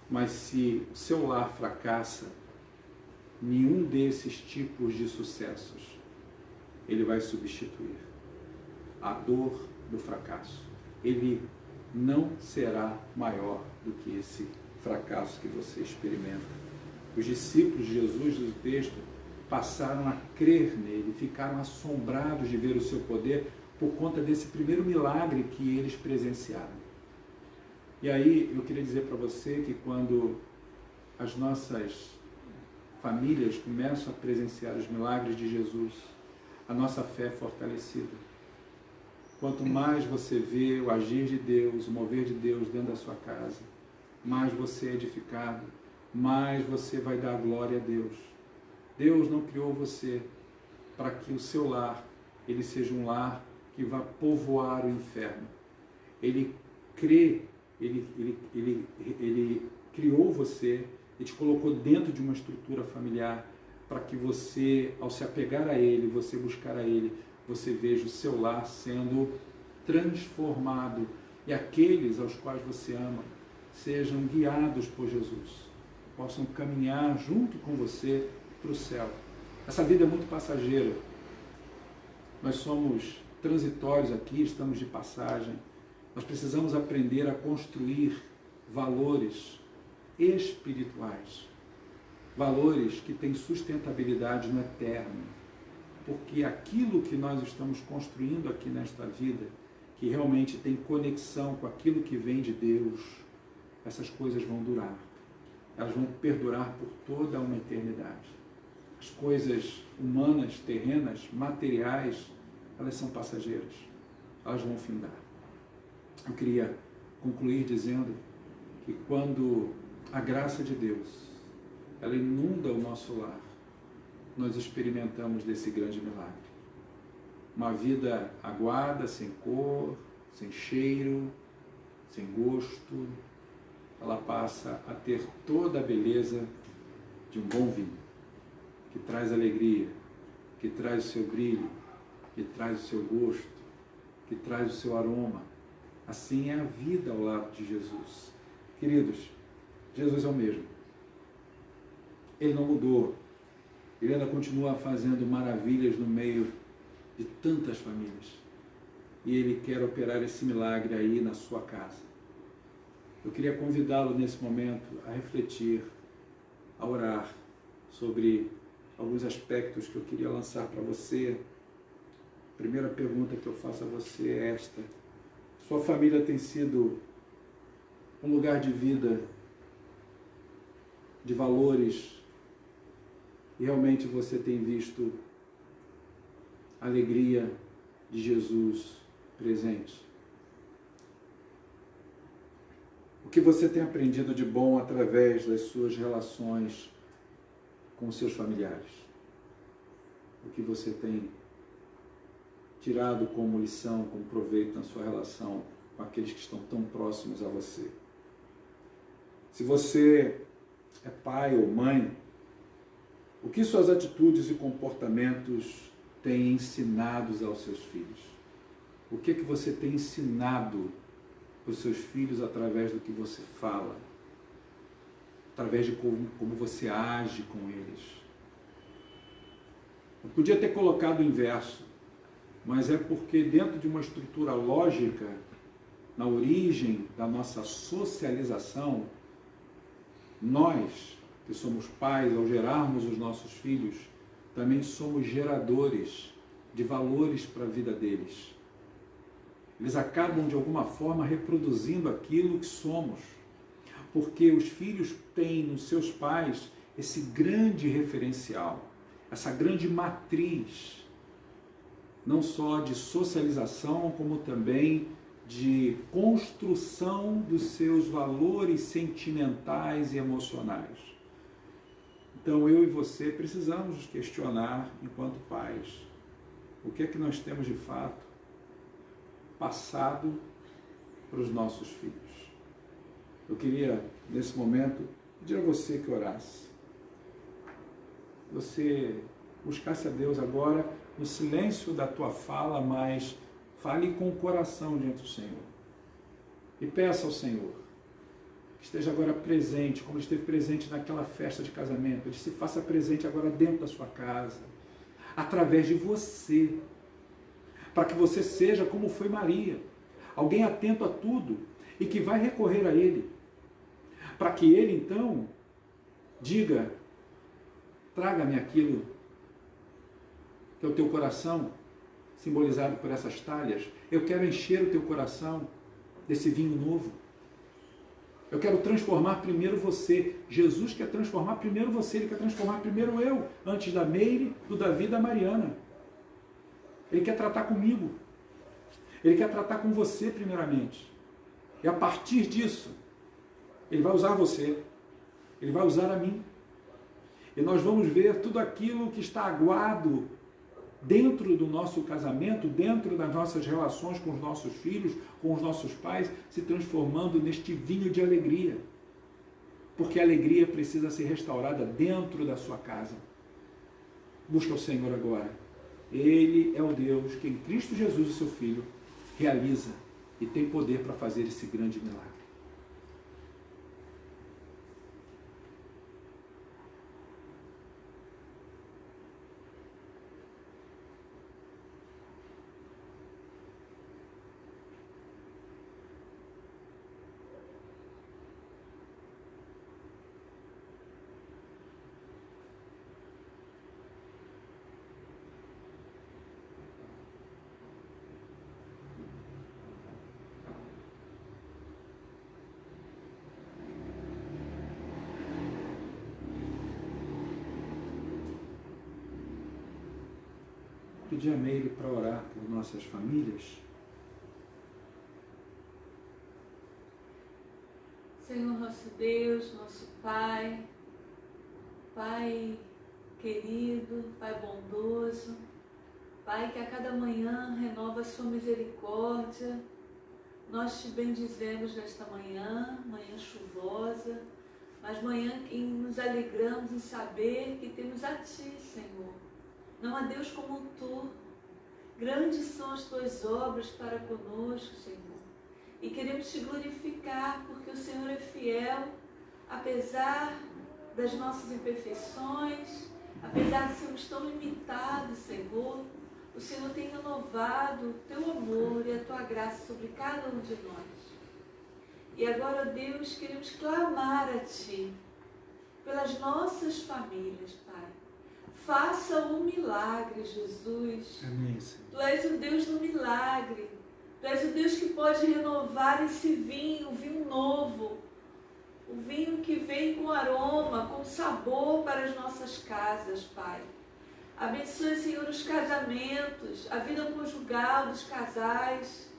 [SPEAKER 1] mas se o seu lar fracassa, nenhum desses tipos de sucessos ele vai substituir a dor do fracasso. Ele não será maior do que esse fracasso que você experimenta. Os discípulos de Jesus, do texto, passaram a crer nele, ficaram assombrados de ver o seu poder por conta desse primeiro milagre que eles presenciaram. E aí eu queria dizer para você que quando as nossas famílias começam a presenciar os milagres de Jesus, a nossa fé é fortalecida. Quanto mais você vê o agir de Deus, o mover de Deus dentro da sua casa, mais você é edificado, mais você vai dar glória a Deus. Deus não criou você para que o seu lar ele seja um lar que vá povoar o inferno. Ele criou você e te colocou dentro de uma estrutura familiar para que você, ao se apegar a Ele, você buscar a Ele, você veja o seu lar sendo transformado e aqueles aos quais você ama sejam guiados por Jesus, possam caminhar junto com você para o céu. Essa vida é muito passageira. Nós somos transitórios aqui, estamos de passagem. Nós precisamos aprender a construir valores espirituais, valores que têm sustentabilidade no eterno, porque aquilo que nós estamos construindo aqui nesta vida, que realmente tem conexão com aquilo que vem de Deus, essas coisas vão durar, elas vão perdurar por toda uma eternidade. As coisas humanas, terrenas, materiais, elas são passageiras, elas vão findar. Eu queria concluir dizendo que quando a graça de Deus, ela inunda o nosso lar, nós experimentamos desse grande milagre. Uma vida aguada, sem cor, sem cheiro, sem gosto, ela passa a ter toda a beleza de um bom vinho, que traz alegria, que traz o seu brilho, que traz o seu gosto, que traz o seu aroma. Assim é a vida ao lado de Jesus. Queridos, Jesus é o mesmo. Ele não mudou. Ele ainda continua fazendo maravilhas no meio de tantas famílias. E Ele quer operar esse milagre aí na sua casa. Eu queria convidá-lo nesse momento a refletir, a orar sobre alguns aspectos que eu queria lançar para você. A primeira pergunta que eu faço a você é esta: sua família tem sido um lugar de vida de valores, e realmente você tem visto a alegria de Jesus presente. O que você tem aprendido de bom através das suas relações com os seus familiares? O que você tem tirado como lição, como proveito na sua relação com aqueles que estão tão próximos a você? Se você é pai ou mãe, o que suas atitudes e comportamentos têm ensinado aos seus filhos? O que você tem ensinado para os seus filhos através do que você fala? Através de como você age com eles? Eu podia ter colocado o inverso, mas é porque dentro de uma estrutura lógica, na origem da nossa socialização, nós, que somos pais, ao gerarmos os nossos filhos, também somos geradores de valores para a vida deles. Eles acabam, de alguma forma, reproduzindo aquilo que somos, porque os filhos têm nos seus pais esse grande referencial, essa grande matriz, não só de socialização, como também de construção dos seus valores sentimentais e emocionais. Então, eu e você precisamos nos questionar, enquanto pais, o que é que nós temos de fato passado para os nossos filhos. Eu queria, nesse momento, pedir a você que orasse. Você buscasse a Deus agora no silêncio da tua fala, mas fale com o coração diante do Senhor. E peça ao Senhor que esteja agora presente, como ele esteve presente naquela festa de casamento. Ele se faça presente agora dentro da sua casa, através de você, para que você seja como foi Maria, alguém atento a tudo e que vai recorrer a Ele, para que Ele então diga: traga-me aquilo que é o teu coração, simbolizado por essas talhas. Eu quero encher o teu coração desse vinho novo. Eu quero transformar primeiro você. Jesus quer transformar primeiro você, Ele quer transformar primeiro eu, antes da Meire, do Davi e da Mariana. Ele quer tratar comigo. Ele quer tratar com você primeiramente. E a partir disso, Ele vai usar você. Ele vai usar a mim. E nós vamos ver tudo aquilo que está aguado dentro do nosso casamento, dentro das nossas relações com os nossos filhos, com os nossos pais, se transformando neste vinho de alegria. Porque a alegria precisa ser restaurada dentro da sua casa. Busca o Senhor agora. Ele é o Deus que em Cristo Jesus, o seu Filho, realiza e tem poder para fazer esse grande milagre. Pedir a Meire para orar por nossas famílias.
[SPEAKER 2] Senhor nosso Deus, nosso Pai, Pai querido, Pai bondoso, Pai que a cada manhã renova a sua misericórdia, nós te bendizemos nesta manhã, manhã chuvosa, mas manhã em nos alegramos em saber que temos a Ti, Senhor. Não há Deus como Tu. Grandes são as Tuas obras para conosco, Senhor. E queremos Te glorificar, porque o Senhor é fiel, apesar das nossas imperfeições, apesar de sermos tão limitados, Senhor. O Senhor tem renovado o Teu amor e a Tua graça sobre cada um de nós. E agora, Deus, queremos clamar a Ti, pelas nossas famílias, Pai. Faça um milagre, Jesus.
[SPEAKER 1] Amém, Senhor.
[SPEAKER 2] Tu és o Deus do milagre. Tu és o Deus que pode renovar esse vinho, o vinho novo.
[SPEAKER 3] o vinho que vem com aroma, com sabor para as nossas casas, Pai. Abençoe, Senhor, os casamentos, a vida conjugal dos casais.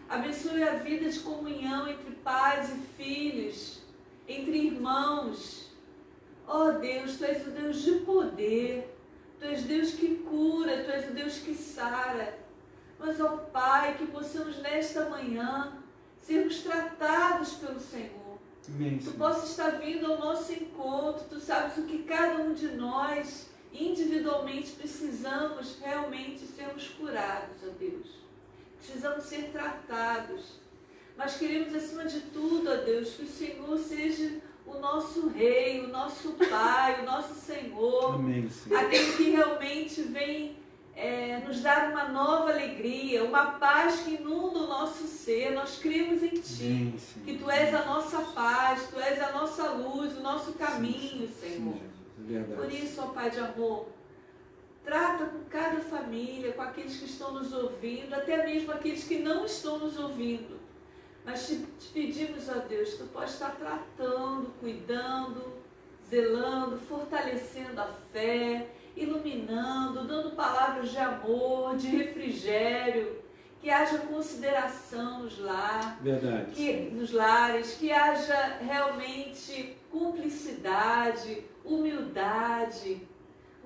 [SPEAKER 3] Abençoe a vida de comunhão entre pais e filhos, entre irmãos. Oh Deus, Tu és o Deus de poder, Tu és Deus que cura, Tu és o Deus que sara. Mas, ó Pai, que possamos nesta manhã sermos tratados pelo Senhor.
[SPEAKER 1] Amém,
[SPEAKER 3] Tu
[SPEAKER 1] Senhor.
[SPEAKER 3] possa estar vindo ao nosso encontro, Tu sabes o que cada um de nós individualmente precisamos realmente sermos curados, ó Deus. Precisamos ser tratados. Mas queremos, acima de tudo, ó Deus, que o Senhor seja o nosso Rei, o nosso Pai, o nosso Senhor.
[SPEAKER 1] Amém, Senhor.
[SPEAKER 3] Aquele que realmente vem nos dar uma nova alegria, uma paz que inunda o nosso ser. Nós cremos em Ti,
[SPEAKER 1] Amém, Senhor.
[SPEAKER 3] que Tu és a nossa paz, Tu és a nossa luz, o nosso caminho,
[SPEAKER 1] Sim,
[SPEAKER 3] Senhor.
[SPEAKER 1] Jesus, é verdade.
[SPEAKER 3] Por isso, ó Pai de amor, trata com cada família, com aqueles que estão nos ouvindo, até mesmo aqueles que não estão nos ouvindo. Mas te pedimos, ó Deus, Tu pode estar tratando, cuidando, zelando, fortalecendo a fé, iluminando, dando palavras de amor, de refrigério, que haja consideração nos lares,
[SPEAKER 1] Verdade.
[SPEAKER 3] nos lares, que haja realmente cumplicidade, humildade,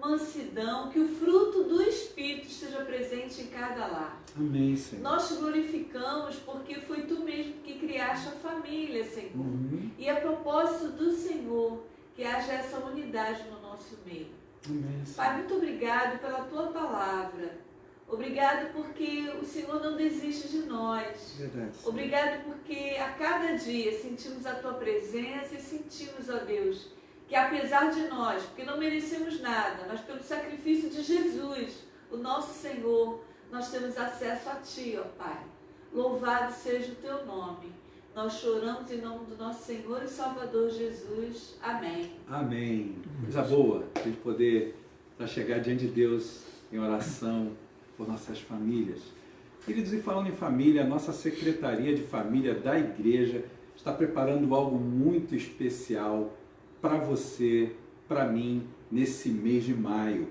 [SPEAKER 3] mansidão, que o fruto do Espírito esteja presente em cada lar.
[SPEAKER 1] Amém, Senhor.
[SPEAKER 3] Nós te glorificamos porque foi Tu mesmo que criaste a família, Senhor.
[SPEAKER 1] Uhum.
[SPEAKER 3] E é propósito do Senhor que haja essa unidade no nosso meio.
[SPEAKER 1] Amém, Senhor.
[SPEAKER 3] Pai, muito obrigado pela Tua palavra. Obrigado porque o Senhor não desiste de nós.
[SPEAKER 1] Verdade, Senhor.
[SPEAKER 3] Obrigado porque a cada dia sentimos a Tua presença e sentimos, ó Deus, que apesar de nós, porque não merecemos nada, mas pelo sacrifício de Jesus, o nosso Senhor, nós temos acesso a Ti, ó Pai. Louvado seja o Teu nome. Nós choramos em nome do nosso Senhor e Salvador Jesus. Amém.
[SPEAKER 1] Amém. Coisa boa a gente poder chegar diante de Deus em oração por nossas famílias. Queridos, e falando em família, a nossa Secretaria de Família da Igreja está preparando algo muito especial para você, para mim, nesse mês de maio.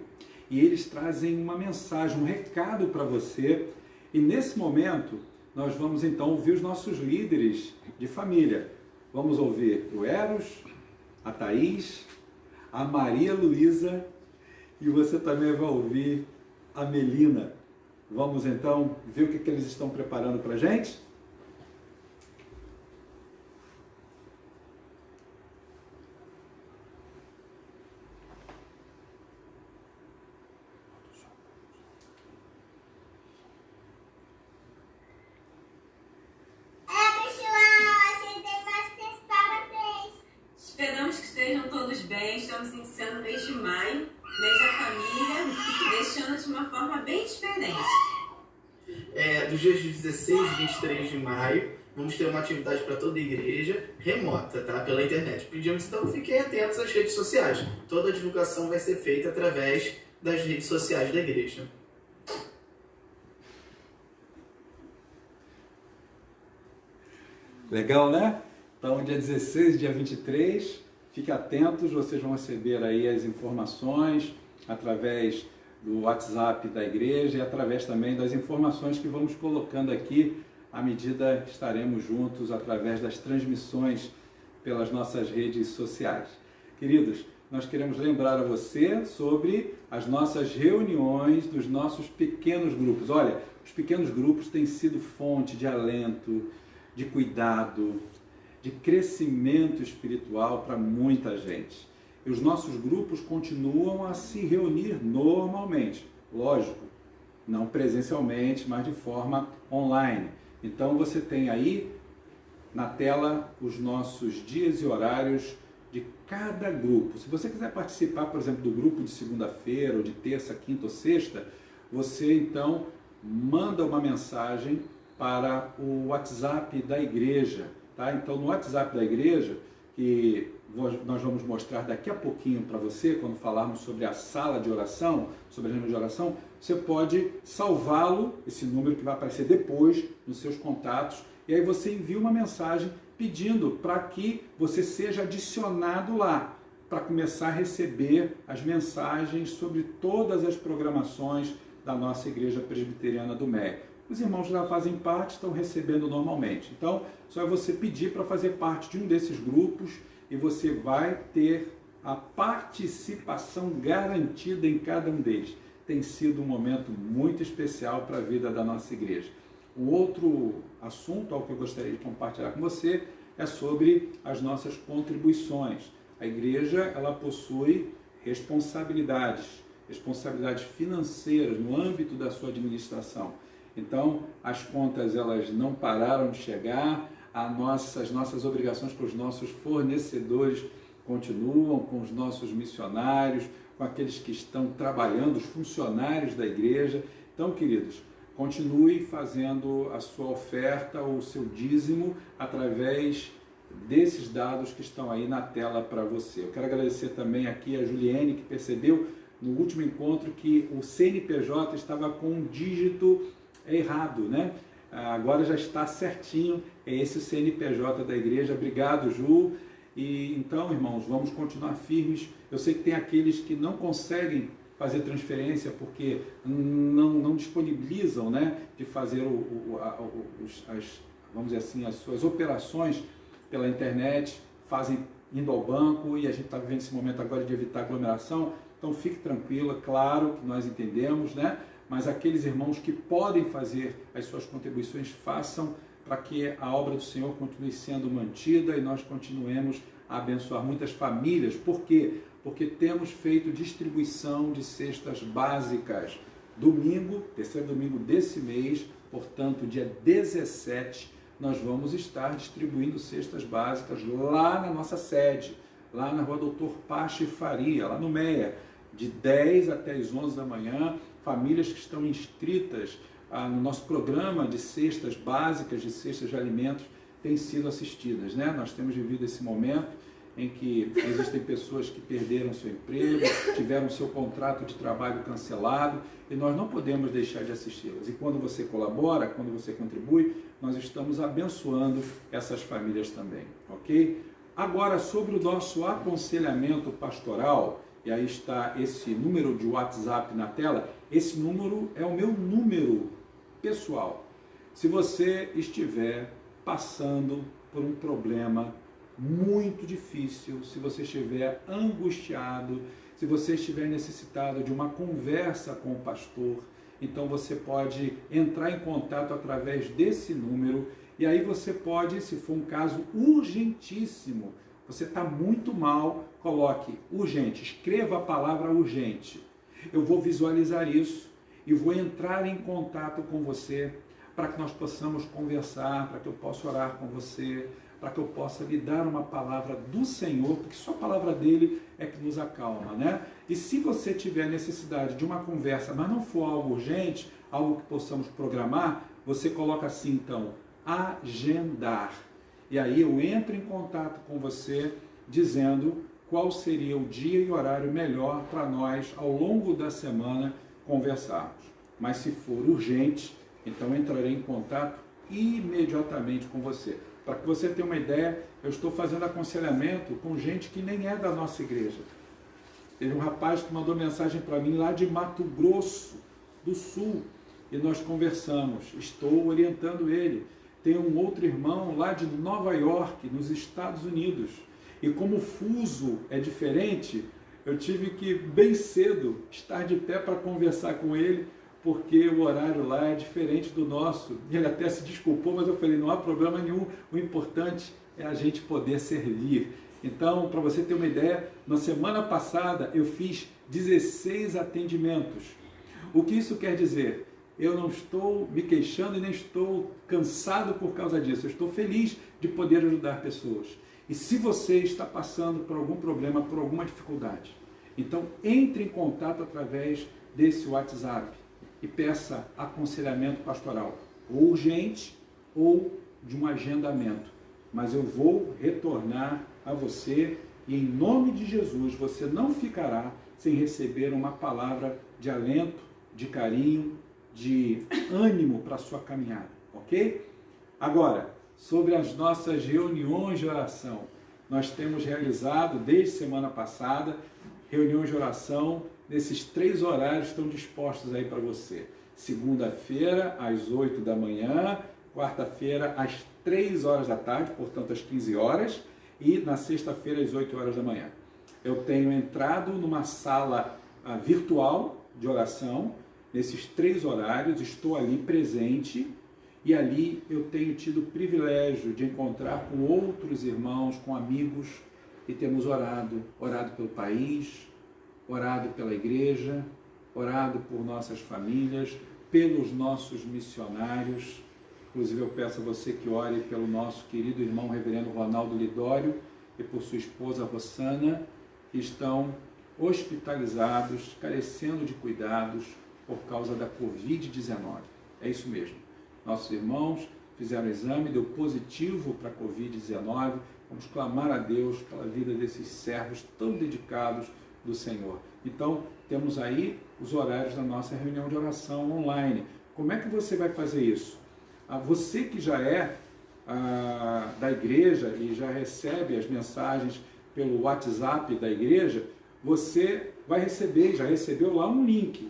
[SPEAKER 1] E eles trazem uma mensagem, um recado para você. E nesse momento, nós vamos então ouvir os nossos líderes de família. Vamos ouvir o Eros, a Thaís, a Maria Luísa e você também vai ouvir a Melina. Vamos então ver o que eles estão preparando para a gente?
[SPEAKER 4] Esperamos que estejam todos bem. Estamos iniciando o mês de maio, mês da família, deste ano de uma forma bem diferente.
[SPEAKER 5] Dos dias de 16 e 23 de maio, vamos ter uma atividade para toda a igreja, remota, tá? Pela internet. Pedimos então fiquem atentos às redes sociais. Toda a divulgação vai ser feita através das redes sociais da igreja.
[SPEAKER 1] Legal, né? Então, dia 16 e dia 23, fiquem atentos, vocês vão receber aí as informações através do WhatsApp da igreja e através também das informações que vamos colocando aqui à medida que estaremos juntos através das transmissões pelas nossas redes sociais. Queridos, nós queremos lembrar a você sobre as nossas reuniões dos nossos pequenos grupos. Olha, os pequenos grupos têm sido fonte de alento, de cuidado, de crescimento espiritual para muita gente. E os nossos grupos continuam a se reunir normalmente, lógico, não presencialmente, mas de forma online. Então você tem aí na tela os nossos dias e horários de cada grupo. Se você quiser participar, por exemplo, do grupo de segunda-feira, ou de terça, quinta ou sexta, você então manda uma mensagem para o WhatsApp da igreja, tá? Então no WhatsApp da igreja, que nós vamos mostrar daqui a pouquinho para você, quando falarmos sobre a sala de oração, sobre a reunião de oração, você pode salvá-lo, esse número que vai aparecer depois nos seus contatos, e aí você envia uma mensagem pedindo para que você seja adicionado lá, para começar a receber as mensagens sobre todas as programações da nossa Igreja Presbiteriana do MEI. Os irmãos já fazem parte, estão recebendo normalmente. Então, só é você pedir para fazer parte de um desses grupos e você vai ter a participação garantida em cada um deles. Tem sido um momento muito especial para a vida da nossa igreja. Um outro assunto ao que eu gostaria de compartilhar com você é sobre as nossas contribuições. A igreja, ela possui responsabilidades financeiras no âmbito da sua administração. Então, as contas, elas não pararam de chegar, as nossas obrigações com os nossos fornecedores continuam, com os nossos missionários, com aqueles que estão trabalhando, os funcionários da igreja. Então, queridos, continue fazendo a sua oferta, o seu dízimo, através desses dados que estão aí na tela para você. Eu quero agradecer também aqui a Juliane, que percebeu no último encontro que o CNPJ estava com um dígito errado, né? Agora já está certinho, é esse o CNPJ da igreja. Obrigado, Ju. E então, irmãos, vamos continuar firmes. Eu sei que tem aqueles que não conseguem fazer transferência porque não disponibilizam, né, de fazer vamos dizer assim, as suas operações pela internet, fazem indo ao banco, e a gente está vivendo esse momento agora de evitar aglomeração. Então fique tranquila, claro que nós entendemos, né? Mas aqueles irmãos que podem fazer as suas contribuições, façam, para que a obra do Senhor continue sendo mantida e nós continuemos a abençoar muitas famílias. Por quê? Porque temos feito distribuição de cestas básicas. Domingo, terceiro domingo desse mês, portanto, dia 17, nós vamos estar distribuindo cestas básicas lá na nossa sede, lá na rua Doutor Pache Faria, lá no MEIA, de 10 até as 11 da manhã, famílias que estão inscritas no nosso programa de cestas básicas, de cestas de alimentos, têm sido assistidas, né? Nós temos vivido esse momento em que existem pessoas que perderam seu emprego, tiveram seu contrato de trabalho cancelado, e nós não podemos deixar de assisti-las. E quando você colabora, quando você contribui, nós estamos abençoando essas famílias também, ok? Agora, sobre o nosso aconselhamento pastoral, e aí está esse número de WhatsApp na tela. Esse número é o meu número pessoal. Se você estiver passando por um problema muito difícil, se você estiver angustiado, se você estiver necessitado de uma conversa com o pastor, então você pode entrar em contato através desse número, e aí você pode, se for um caso urgentíssimo, você está muito mal, coloque urgente, escreva a palavra urgente. Eu vou visualizar isso e vou entrar em contato com você para que nós possamos conversar, para que eu possa orar com você, para que eu possa lhe dar uma palavra do Senhor, porque só a palavra dele é que nos acalma, né? E se você tiver necessidade de uma conversa, mas não for algo urgente, algo que possamos programar, você coloca assim, então, agendar. E aí eu entro em contato com você dizendo qual seria o dia e horário melhor para nós, ao longo da semana, conversarmos. Mas se for urgente, então entrarei em contato imediatamente com você. Para que você tenha uma ideia, eu estou fazendo aconselhamento com gente que nem é da nossa igreja. Teve um rapaz que mandou mensagem para mim lá de Mato Grosso do Sul, e nós conversamos, estou orientando ele. Tem um outro irmão lá de Nova York, nos Estados Unidos, e como o fuso é diferente, eu tive que, bem cedo, estar de pé para conversar com ele, porque o horário lá é diferente do nosso. Ele até se desculpou, mas eu falei, não há problema nenhum, o importante é a gente poder servir. Então, para você ter uma ideia, na semana passada eu fiz 16 atendimentos. O que isso quer dizer? Eu não estou me queixando e nem estou cansado por causa disso. Eu estou feliz de poder ajudar pessoas. E se você está passando por algum problema, por alguma dificuldade, então entre em contato através desse WhatsApp e peça aconselhamento pastoral, ou urgente ou de um agendamento. Mas eu vou retornar a você e em nome de Jesus você não ficará sem receber uma palavra de alento, de carinho, de ânimo para a sua caminhada, ok? Agora, sobre as nossas reuniões de oração. Nós temos realizado, desde semana passada, reuniões de oração nesses 3 horários que estão dispostos aí para você. Segunda-feira, às 8 da manhã, quarta-feira, às 3 horas da tarde, portanto, às 15 horas, e na sexta-feira, às 8 horas da manhã. Eu tenho entrado numa sala virtual de oração, nesses 3 horários, estou ali presente, e ali eu tenho tido o privilégio de encontrar com outros irmãos, com amigos, e temos orado pelo país, orado pela igreja, orado por nossas famílias, pelos nossos missionários. Inclusive eu peço a você que ore pelo nosso querido irmão reverendo Ronaldo Lidório e por sua esposa Rossana, que estão hospitalizados, carecendo de cuidados por causa da Covid-19. É isso mesmo. Nossos irmãos fizeram o exame, deu positivo para a Covid-19. Vamos clamar a Deus pela vida desses servos tão dedicados do Senhor. Então, temos aí os horários da nossa reunião de oração online. Como é que você vai fazer isso? Você que já é da igreja e já recebe as mensagens pelo WhatsApp da igreja, você vai receber, já recebeu lá um link.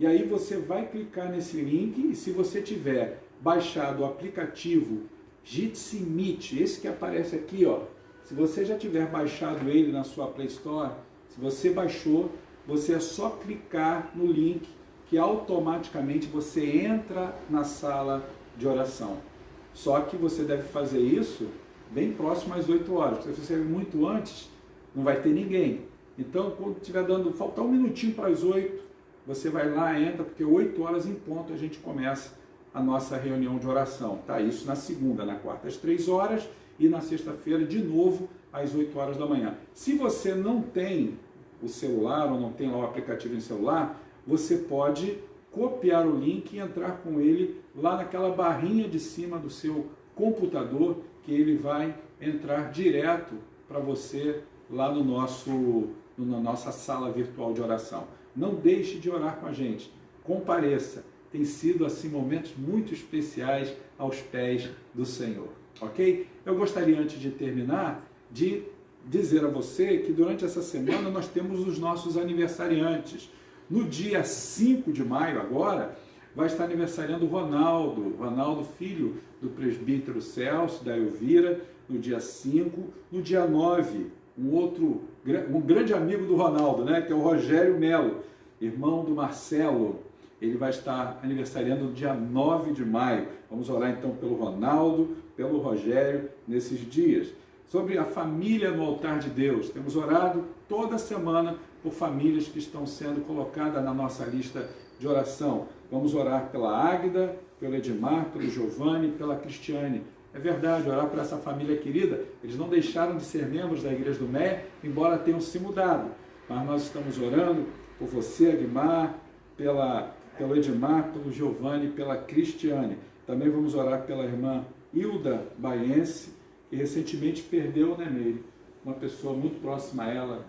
[SPEAKER 1] E aí você vai clicar nesse link e se você tiver baixado o aplicativo Jitsi Meet, esse que aparece aqui, ó, se você já tiver baixado ele na sua Play Store, se você baixou, você é só clicar no link que automaticamente você entra na sala de oração. Só que você deve fazer isso bem próximo às 8 horas, porque se você muito antes, não vai ter ninguém. Então, quando estiver faltar um minutinho para as 8, você vai lá, entra, porque 8 horas em ponto a gente começa a nossa reunião de oração. Tá? Isso na segunda, na quarta às 3 horas e na sexta-feira de novo às 8 horas da manhã. Se você não tem o celular ou não tem lá o aplicativo em celular, você pode copiar o link e entrar com ele lá naquela barrinha de cima do seu computador, que ele vai entrar direto para você lá na nossa sala virtual de oração. Não deixe de orar com a gente, compareça. Tem sido assim momentos muito especiais aos pés do Senhor, ok? Eu gostaria, antes de terminar, de dizer a você que durante essa semana nós temos os nossos aniversariantes. No dia 5 de maio agora, vai estar aniversariando o Ronaldo, filho do presbítero Celso, da Elvira, no dia 5. No dia 9, um grande amigo do Ronaldo, né, que é o Rogério Melo, irmão do Marcelo. Ele vai estar aniversariando no dia 9 de maio. Vamos orar então pelo Ronaldo, pelo Rogério, nesses dias. Sobre a família no altar de Deus. Temos orado toda semana por famílias que estão sendo colocadas na nossa lista de oração. Vamos orar pela Águida, pelo Edmar, pelo Giovanni, pela Cristiane. É verdade, orar por essa família querida. Eles não deixaram de ser membros da Igreja do Meia, embora tenham se mudado. Mas nós estamos orando por você, Edmar, pelo Edmar, pelo Giovanni, pela Cristiane. Também vamos orar pela irmã Hilda Baiense, que recentemente perdeu, né, Meire? Uma pessoa muito próxima a ela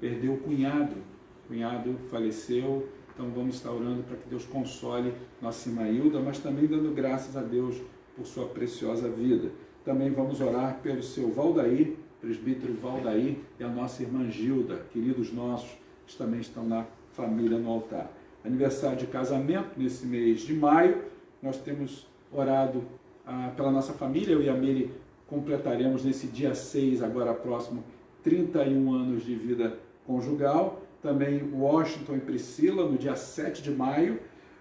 [SPEAKER 1] perdeu o cunhado. O cunhado faleceu, então vamos estar orando para que Deus console nossa irmã Hilda, mas também dando graças a Deus por sua preciosa vida. Também vamos orar pelo seu Valdair, presbítero Valdair, e a nossa irmã Gilda, queridos nossos, que também estão na família no altar. Aniversário de casamento nesse mês de maio, nós temos orado pela nossa família. Eu e a Meire completaremos nesse dia 6, agora próximo, 31 anos de vida conjugal. Também Washington e Priscila, no dia 7 de maio.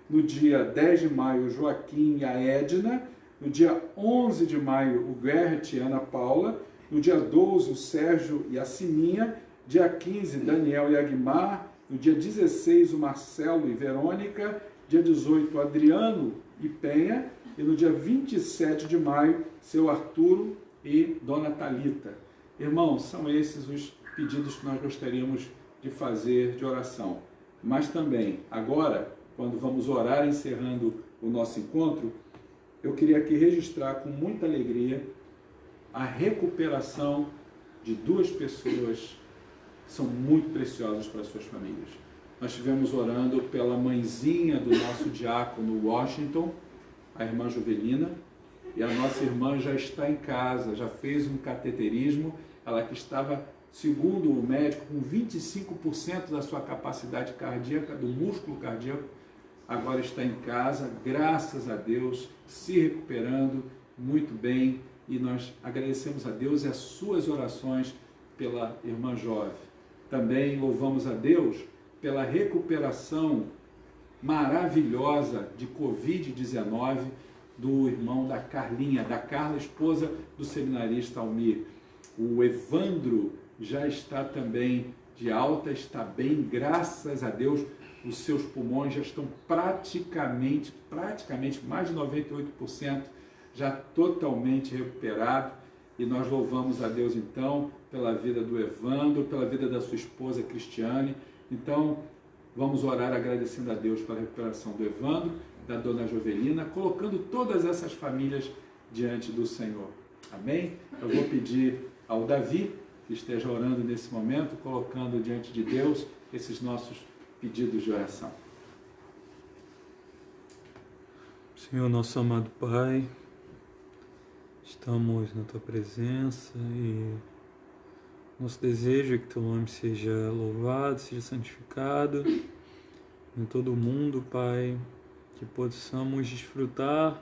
[SPEAKER 1] No dia 10 de maio, Joaquim e a Edna. No dia 11 de maio, o Gert e a Ana Paula. No dia 12, o Sérgio e a Sininha. Dia 15, Daniel e Aguimar. No dia 16, o Marcelo e Verônica. Dia 18, o Adriano e Penha. E no dia 27 de maio, seu Arturo e Dona Talita. Irmãos, são esses os pedidos que nós gostaríamos de fazer de oração. Mas também, agora, quando vamos orar encerrando o nosso encontro, eu queria aqui registrar com muita alegria a recuperação de 2 pessoas que são muito preciosas para as suas famílias. Nós estivemos orando pela mãezinha do nosso diácono Washington, a irmã Juvelina, E a nossa irmã já está em casa, já fez um cateterismo, ela que estava, segundo o médico, com 25% da sua capacidade cardíaca, do músculo cardíaco, agora está em casa, graças a Deus, se recuperando muito bem. E nós agradecemos a Deus e as suas orações pela irmã Jove. Também louvamos a Deus pela recuperação maravilhosa de Covid-19 do irmão da Carlinha, da Carla, esposa do seminarista Almir. O Evandro já está também de alta, está bem, graças a Deus. Os seus pulmões já estão praticamente mais de 98% já totalmente recuperados. E nós louvamos a Deus então pela vida do Evandro, pela vida da sua esposa Cristiane. Então vamos orar agradecendo a Deus pela recuperação do Evandro, da dona Jovelina, colocando todas essas famílias diante do Senhor. Amém? Eu vou pedir ao Davi que esteja orando nesse momento, colocando diante de Deus esses nossos pedidos de oração.
[SPEAKER 2] Senhor, nosso amado Pai, estamos na Tua presença e nosso desejo é que Teu nome seja louvado, seja santificado em todo o mundo, Pai, que possamos desfrutar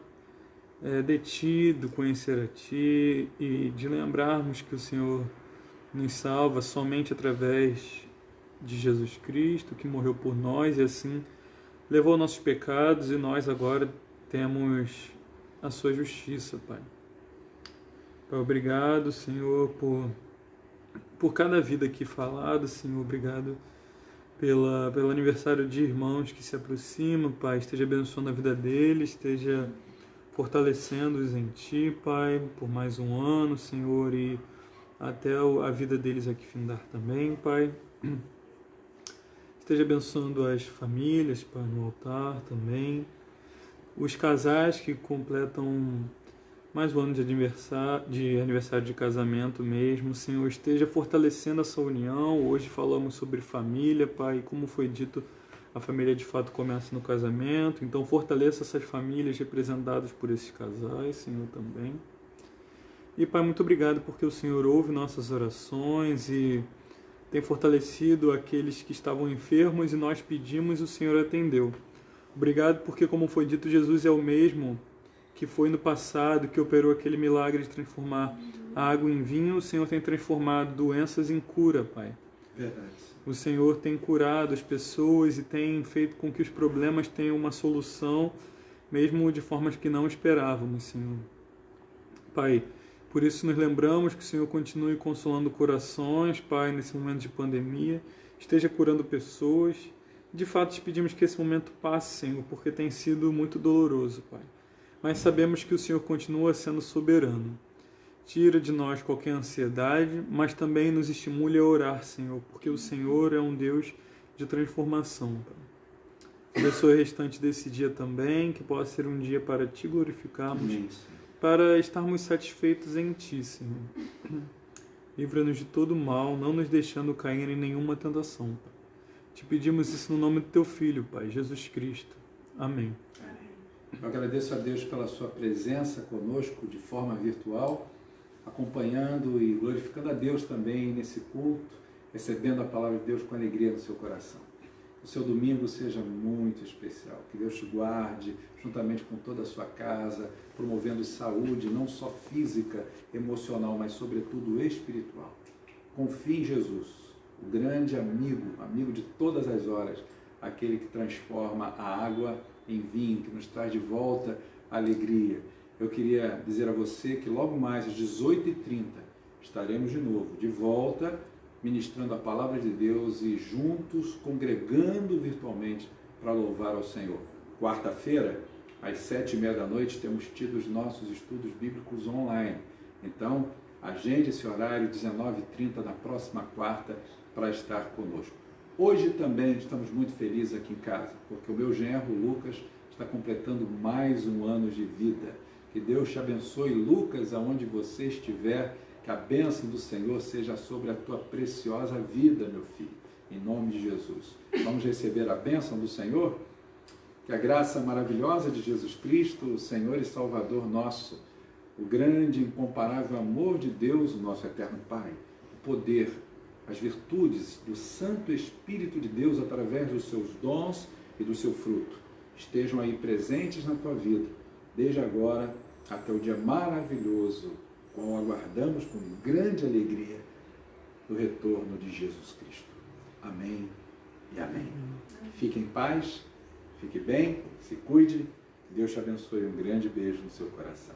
[SPEAKER 2] de Ti, do conhecer a Ti e de lembrarmos que o Senhor nos salva somente através de Jesus Cristo, que morreu por nós e assim levou nossos pecados, e nós agora temos a sua justiça, Pai. Pai, obrigado, Senhor, por cada vida aqui falada, Senhor, obrigado pelo aniversário de irmãos que se aproximam, Pai, esteja abençoando a vida deles, esteja fortalecendo-os em Ti, Pai, por mais um ano, Senhor, e até a vida deles aqui findar também, Pai. Esteja abençoando as famílias, Pai, no altar também. Os casais que completam mais um ano de aniversário de casamento mesmo, Senhor, esteja fortalecendo essa união. Hoje falamos sobre família, Pai, como foi dito, a família de fato começa no casamento. Então fortaleça essas famílias representadas por esses casais, Senhor, também. E, Pai, muito obrigado porque o Senhor ouve nossas orações e tem fortalecido aqueles que estavam enfermos, e nós pedimos e o Senhor atendeu. Obrigado porque, como foi dito, Jesus é o mesmo que foi no passado, que operou aquele milagre de transformar a água em vinho. O Senhor tem transformado doenças em cura, Pai.
[SPEAKER 1] Verdade.
[SPEAKER 2] O Senhor tem curado as pessoas e tem feito com que os problemas tenham uma solução, mesmo de formas que não esperávamos, Senhor. Pai, por isso nos lembramos que o Senhor continue consolando corações, Pai, nesse momento de pandemia, esteja curando pessoas. De fato, te pedimos que esse momento passe, Senhor, porque tem sido muito doloroso, Pai. Mas sabemos que o Senhor continua sendo soberano. Tira de nós qualquer ansiedade, mas também nos estimule a orar, Senhor, porque o Senhor é um Deus de transformação, Pai. Abençoe o restante desse dia também, que possa ser um dia para Te glorificarmos.
[SPEAKER 1] Amém.
[SPEAKER 2] Para estarmos satisfeitos em Ti, Senhor. Livra-nos de todo mal, não nos deixando cair em nenhuma tentação, Pai. Te pedimos isso no nome do Teu Filho, Pai, Jesus Cristo. Amém.
[SPEAKER 1] Eu agradeço a Deus pela sua presença conosco de forma virtual, acompanhando e glorificando a Deus também nesse culto, recebendo a palavra de Deus com alegria no seu coração. Que o seu domingo seja muito especial. Que Deus te guarde, juntamente com toda a sua casa, promovendo saúde, não só física, emocional, mas sobretudo espiritual. Confie em Jesus, o grande amigo de todas as horas, aquele que transforma a água em vinho, que nos traz de volta a alegria. Eu queria dizer a você que logo mais às 18h30 estaremos de novo, de volta, ministrando a palavra de Deus e juntos, congregando virtualmente para louvar ao Senhor. Quarta-feira, às 19h30, temos tido os nossos estudos bíblicos online. Então, agende esse horário, 19h30, na próxima quarta, para estar conosco. Hoje também estamos muito felizes aqui em casa, porque o meu genro, Lucas, está completando mais um ano de vida. Que Deus te abençoe, Lucas, aonde você estiver, que a bênção do Senhor seja sobre a tua preciosa vida, meu filho, em nome de Jesus. Vamos receber a bênção do Senhor? Que a graça maravilhosa de Jesus Cristo, o Senhor e Salvador nosso, o grande, incomparável amor de Deus, o nosso eterno Pai, o poder, as virtudes do Santo Espírito de Deus através dos seus dons e do seu fruto estejam aí presentes na tua vida, desde agora até o dia maravilhoso, qual aguardamos com grande alegria do retorno de Jesus Cristo. Amém e amém. Fique em paz, fique bem, se cuide, Deus te abençoe. Um grande beijo no seu coração.